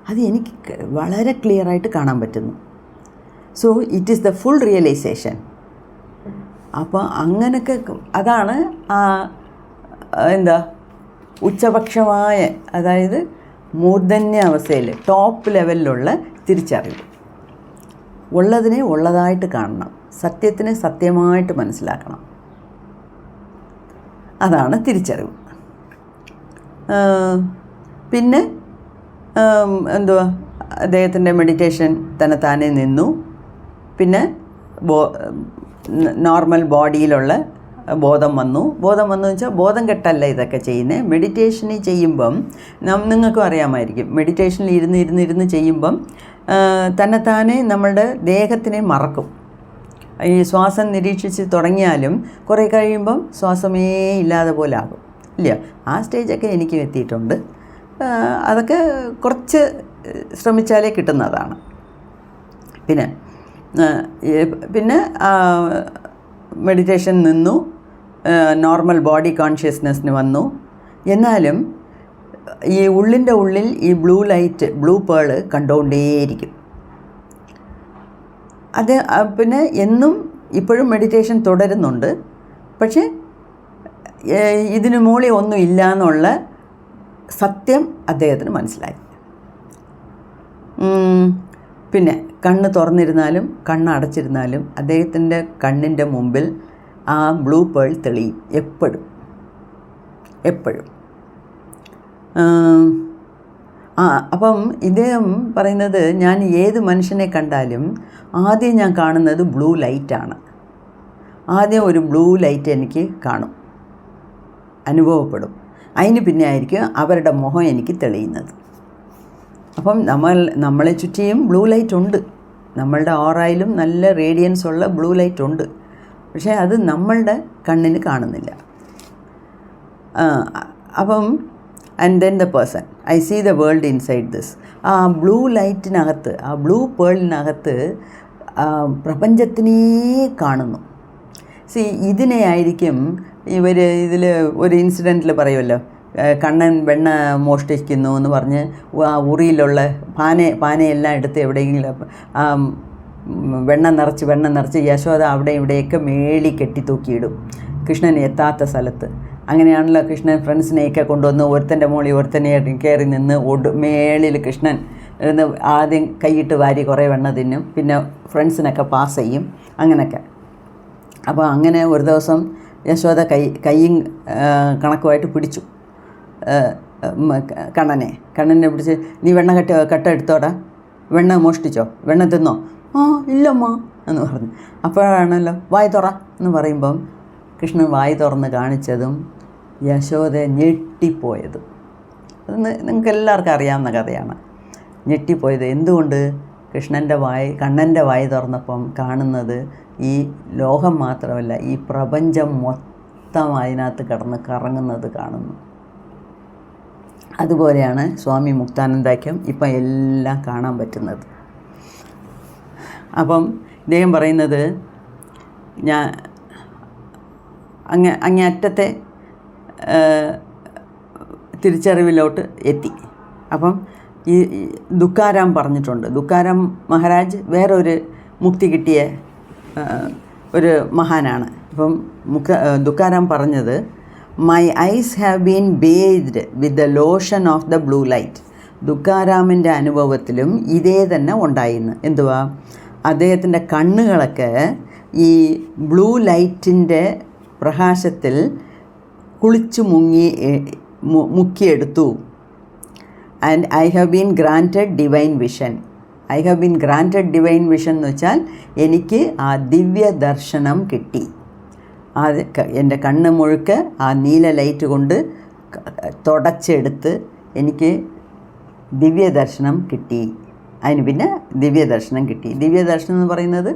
അത് എനിക്ക് വളരെ ക്ലിയറായിട്ട് കാണാൻ പറ്റുന്നു. So it is the full realisation. അപ്പോൾ അങ്ങനെയൊക്കെ അതാണ് ഉച്ചപക്ഷമായ, അതായത് മൂർധന്യ അവസ്ഥയിൽ ടോപ്പ് ലെവലിലുള്ള തിരിച്ചറിവ്. ഉള്ളതിനെ ഉള്ളതായിട്ട് കാണണം, സത്യത്തിനെ സത്യമായിട്ട് മനസ്സിലാക്കണം. അതാണ് തിരിച്ചറിവ്. പിന്നെ അദ്ദേഹത്തിൻ്റെ മെഡിറ്റേഷൻ താനെ നിന്നു. പിന്നെ നോർമൽ ബോഡിയിലുള്ള ബോധം വന്നു വെച്ചാൽ ബോധം കെട്ടല്ല ഇതൊക്കെ ചെയ്യുന്നത്. മെഡിറ്റേഷനിൽ ചെയ്യുമ്പം നിങ്ങൾക്കും അറിയാമായിരിക്കും, മെഡിറ്റേഷനിൽ ഇരുന്ന് ചെയ്യുമ്പം താനെ നമ്മളുടെ ദേഹത്തിനെ മറക്കും. ഈ ശ്വാസം നിരീക്ഷിച്ച് തുടങ്ങിയാലും കുറേ കഴിയുമ്പം ശ്വാസമേ ഇല്ലാതെ പോലെ ആകും, ഇല്ല? ആ സ്റ്റേജൊക്കെ എനിക്കും എത്തിയിട്ടുണ്ട്. അതൊക്കെ കുറച്ച് ശ്രമിച്ചാലേ കിട്ടുന്നതാണ്. പിന്നെ മെഡിറ്റേഷൻ നിന്നു, നോർമൽ ബോഡി കോൺഷ്യസ്നെസ്സിന് വന്നു. എന്നാലും ഈ ഉള്ളിൻ്റെ ഉള്ളിൽ ഈ ബ്ലൂ പേള് കണ്ടുകൊണ്ടേയിരിക്കും. അത് പിന്നെ എന്നും ഇപ്പോഴും മെഡിറ്റേഷൻ തുടരുന്നുണ്ട്. പക്ഷേ ഇതിന് മുകളിൽ ഒന്നും ഇല്ല എന്നുള്ള സത്യം അദ്ദേഹത്തിന് മനസ്സിലായി. പിന്നെ കണ്ണ് തുറന്നിരുന്നാലും കണ്ണ് അടച്ചിരുന്നാലും അദ്ദേഹത്തിൻ്റെ കണ്ണിൻ്റെ മുമ്പിൽ ആ ബ്ലൂ പേൾ തെളിയും എപ്പോഴും. അപ്പം ഇദ്ദേഹം പറയുന്നത്, ഞാൻ ഏത് മനുഷ്യനെ കണ്ടാലും ആദ്യം ഞാൻ കാണുന്നത് ബ്ലൂ ലൈറ്റാണ്. ആദ്യം ഒരു ബ്ലൂ ലൈറ്റ് എനിക്ക് അനുഭവപ്പെടും. അതിന് പിന്നെ ആയിരിക്കും അവരുടെ മുഖം എനിക്ക് തെളിയുന്നത്. അപ്പം നമ്മളെ ചുറ്റിയും ബ്ലൂ ലൈറ്റ് ഉണ്ട്. നമ്മളുടെ ഓറയിലും നല്ല റേഡിയൻസ് ഉള്ള ബ്ലൂ ലൈറ്റ് ഉണ്ട്. പക്ഷേ അത് നമ്മളുടെ കണ്ണിന് കാണുന്നില്ല. അപ്പം and then the person I see the world inside this. ആ ബ്ലൂ ലൈറ്റിനകത്ത്, ആ ബ്ലൂ പേളിനകത്ത് പ്രപഞ്ചത്തിനേ കാണുന്നു. ഇതിനെ ആയിരിക്കും ഇതിൽ ഒരു ഇൻസിഡൻറ്റിൽ പറയുമല്ലോ, കണ്ണൻ വെണ്ണ മോഷ്ടിക്കുന്നു എന്ന് പറഞ്ഞ് ഉറിയിലുള്ള പാനയെല്ലാം എടുത്ത് എവിടെയെങ്കിലും വെണ്ണ നിറച്ച് യശോദ അവിടെ ഇവിടെയൊക്കെ മേളി കെട്ടിത്തൂക്കിയിടും കൃഷ്ണൻ എത്താത്ത സ്ഥലത്ത്. അങ്ങനെയാണല്ലോ കൃഷ്ണൻ ഫ്രണ്ട്സിനെയൊക്കെ കൊണ്ടുവന്ന് ഒരുത്തൻ്റെ മോളിൽ ഒരുത്തനെ കയറി നിന്ന് മേളിൽ കൃഷ്ണൻ ഇരുന്ന് ആദ്യം കൈയിട്ട് വാരി കുറേ വെണ്ണ തിന്നും, പിന്നെ ഫ്രണ്ട്സിനൊക്കെ പാസ് ചെയ്യും, അങ്ങനെയൊക്കെ. അപ്പോൾ അങ്ങനെ ഒരു ദിവസം യശോദ കൈയും കണക്കുമായിട്ട് പിടിച്ചു കണ്ണനെ പിടിച്ച്, നീ വെണ്ണ കട്ട എടുത്തോടാ, വെണ്ണ മോഷ്ടിച്ചോ, വെണ്ണ തിന്നോ? ആ ഇല്ലമ്മ എന്ന് പറഞ്ഞു. അപ്പോഴാണല്ലോ വായി തുറ എന്ന് പറയുമ്പം കൃഷ്ണൻ വായി തുറന്ന് കാണിച്ചതും യശോദ ഞെട്ടിപ്പോയതും. അത് നിങ്ങൾക്ക് എല്ലാവർക്കും അറിയാവുന്ന കഥയാണ്. ഞെട്ടിപ്പോയത് എന്തുകൊണ്ട്? കണ്ണൻ്റെ വായി തുറന്നപ്പം കാണുന്നത് ഈ ലോകം മാത്രമല്ല, ഈ പ്രപഞ്ചം മൊത്തം അതിനകത്ത് കിടന്ന് കറങ്ങുന്നത് കാണുന്നു. അതുപോലെയാണ് സ്വാമി മുക്താനന്ദയ്ക്കും ഇപ്പം എല്ലാം കാണാൻ പറ്റുന്നത്. അപ്പം ഇദ്ദേഹം പറയുന്നത്, ഞാൻ അങ്ങേയറ്റത്തെ തിരിച്ചറിവിലോട്ട് എത്തി. അപ്പം ഈ തുക്കാരാം പറഞ്ഞിട്ടുണ്ട്. തുക്കാരാം മഹാരാജ് വേറൊരു മുക്തി കിട്ടിയ ഒരു മഹാനാണ്. അപ്പം തുക്കാരാം പറഞ്ഞത്, my eyes have been bathed with the lotion of the blue light. തുക്കാരാമിൻ്റെ അനുഭവത്തിലും ഇതേ തന്നെ ഉണ്ടായിരുന്നു. എന്തുവാ? അദ്ദേഹത്തിൻ്റെ കണ്ണുകളൊക്കെ ഈ ബ്ലൂ ലൈറ്റിൻ്റെ പ്രകാശത്തിൽ കുളിച്ചു മുക്കിയെടുത്തു. And I have been granted divine vision. I have been granted divine vision എന്ന് വെച്ചാൽ എനിക്ക് ആ ദിവ്യ ദർശനം കിട്ടി. എൻ്റെ കണ്ണ് മുഴുക്കെ ആ നീല ലൈറ്റ് കൊണ്ട് തുടച്ചെടുത്ത് എനിക്ക് ദിവ്യദർശനം കിട്ടി. അതിന് പിന്നെ ദിവ്യദർശനം കിട്ടി. ദിവ്യദർശനം എന്ന് പറയുന്നത്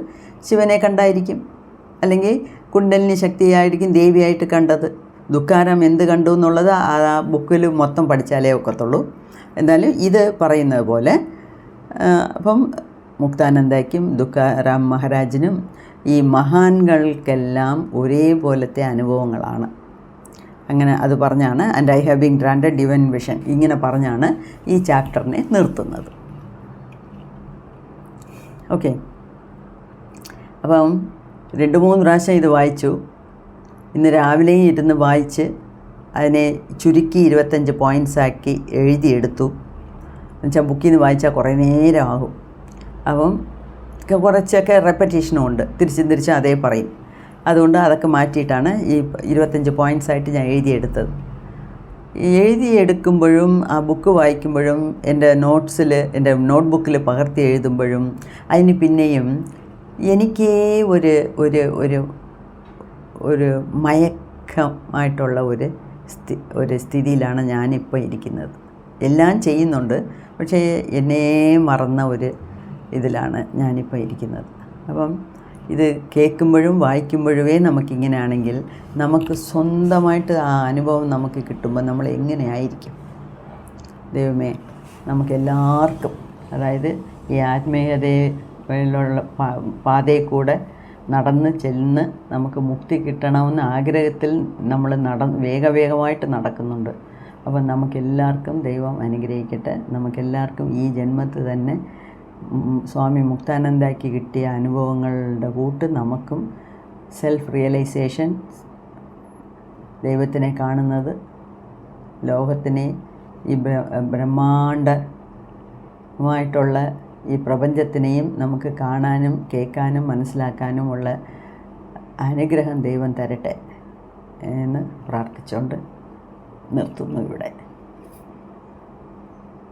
ശിവനെ കണ്ടായിരിക്കും, അല്ലെങ്കിൽ കുണ്ടലിനി ശക്തിയായിരിക്കും ദേവിയായിട്ട് കണ്ടത്. തുക്കാരാം എന്ത് കണ്ടു എന്നുള്ളത് ആ ബുക്കിൽ മൊത്തം പഠിച്ചാലേ ഒക്കത്തുള്ളൂ. എന്നാലും ഇത് പറയുന്നത് പോലെ അപ്പം മുക്താനന്ദയ്ക്കും തുക്കാരാം മഹാരാജിനും ഈ മഹാന്കൾക്കെല്ലാം ഒരേപോലത്തെ അനുഭവങ്ങളാണ്. അങ്ങനെ അത് പറഞ്ഞാണ് and I have been granted divine vision, ഇങ്ങനെ പറഞ്ഞാണ് ഈ ചാപ്റ്ററിനെ നിർത്തുന്നത്. ഓക്കെ, അപ്പം 2-3 പ്രാവശ്യം ഇത് വായിച്ചു. ഇന്ന് രാവിലെയും ഇരുന്ന് വായിച്ച് അതിനെ ചുരുക്കി 25 പോയിൻറ്റ്സ് ആക്കി എഴുതിയെടുത്തു. എന്നുവെച്ചാൽ ബുക്കിൽ നിന്ന് വായിച്ചാൽ കുറേ നേരമാകും. അപ്പം കുറച്ചൊക്കെ റെപ്പറ്റീഷനും ഉണ്ട്, തിരിച്ചും അതേ പറയും. അതുകൊണ്ട് അതൊക്കെ മാറ്റിയിട്ടാണ് ഈ 25 പോയിൻറ്റ്സ് ആയിട്ട് ഞാൻ എഴുതിയെടുത്തത്. എഴുതിയെടുക്കുമ്പോഴും ആ ബുക്ക് വായിക്കുമ്പോഴും എൻ്റെ നോട്ട് ബുക്കിൽ പകർത്തി എഴുതുമ്പോഴും അതിന് പിന്നെയും എനിക്കേ ഒരു മയക്കമായിട്ടുള്ള ഒരു സ്ഥിതിയിലാണ് ഞാനിപ്പോൾ ഇരിക്കുന്നത്. എല്ലാം ചെയ്യുന്നുണ്ട്, പക്ഷേ എന്നെ മറന്ന ഒരു ഇതിലാണ് ഞാനിപ്പോൾ ഇരിക്കുന്നത്. അപ്പം ഇത് കേൾക്കുമ്പോഴും വായിക്കുമ്പോഴുമേ നമുക്കിങ്ങനെയാണെങ്കിൽ നമുക്ക് സ്വന്തമായിട്ട് ആ അനുഭവം നമുക്ക് കിട്ടുമ്പോൾ നമ്മൾ എങ്ങനെയായിരിക്കും? ദൈവമേ, നമുക്കെല്ലാവർക്കും, അതായത് ഈ ആത്മീയതയിലുള്ള പാതയിൽ കൂടെ നടന്ന് ചെല്ലുന്ന നമുക്ക് മുക്തി കിട്ടണമെന്ന ആഗ്രഹത്തിൽ നമ്മൾ വേഗമായിട്ട് നടക്കുന്നുണ്ട്. അപ്പം നമുക്കെല്ലാവർക്കും ദൈവം അനുഗ്രഹിക്കട്ടെ. നമുക്കെല്ലാവർക്കും ഈ ജന്മത്തിൽ തന്നെ സ്വാമി മുക്താനന്ദയ്ക്ക് കിട്ടിയ അനുഭവങ്ങളുടെ കൂട്ട് നമുക്കും സെൽഫ് റിയലൈസേഷൻ, ദൈവത്തിനെ കാണുന്നത്, ലോകത്തിനെ ഈ ബ്രഹ്മാണ്ഡമായിട്ടുള്ള ഈ പ്രപഞ്ചത്തിനെയും നമുക്ക് കാണാനും കേൾക്കാനും മനസ്സിലാക്കാനുമുള്ള അനുഗ്രഹം ദൈവം തരട്ടെ എന്ന് പ്രാർത്ഥിച്ചുകൊണ്ട് നിർത്തുന്നു ഇവിടെ.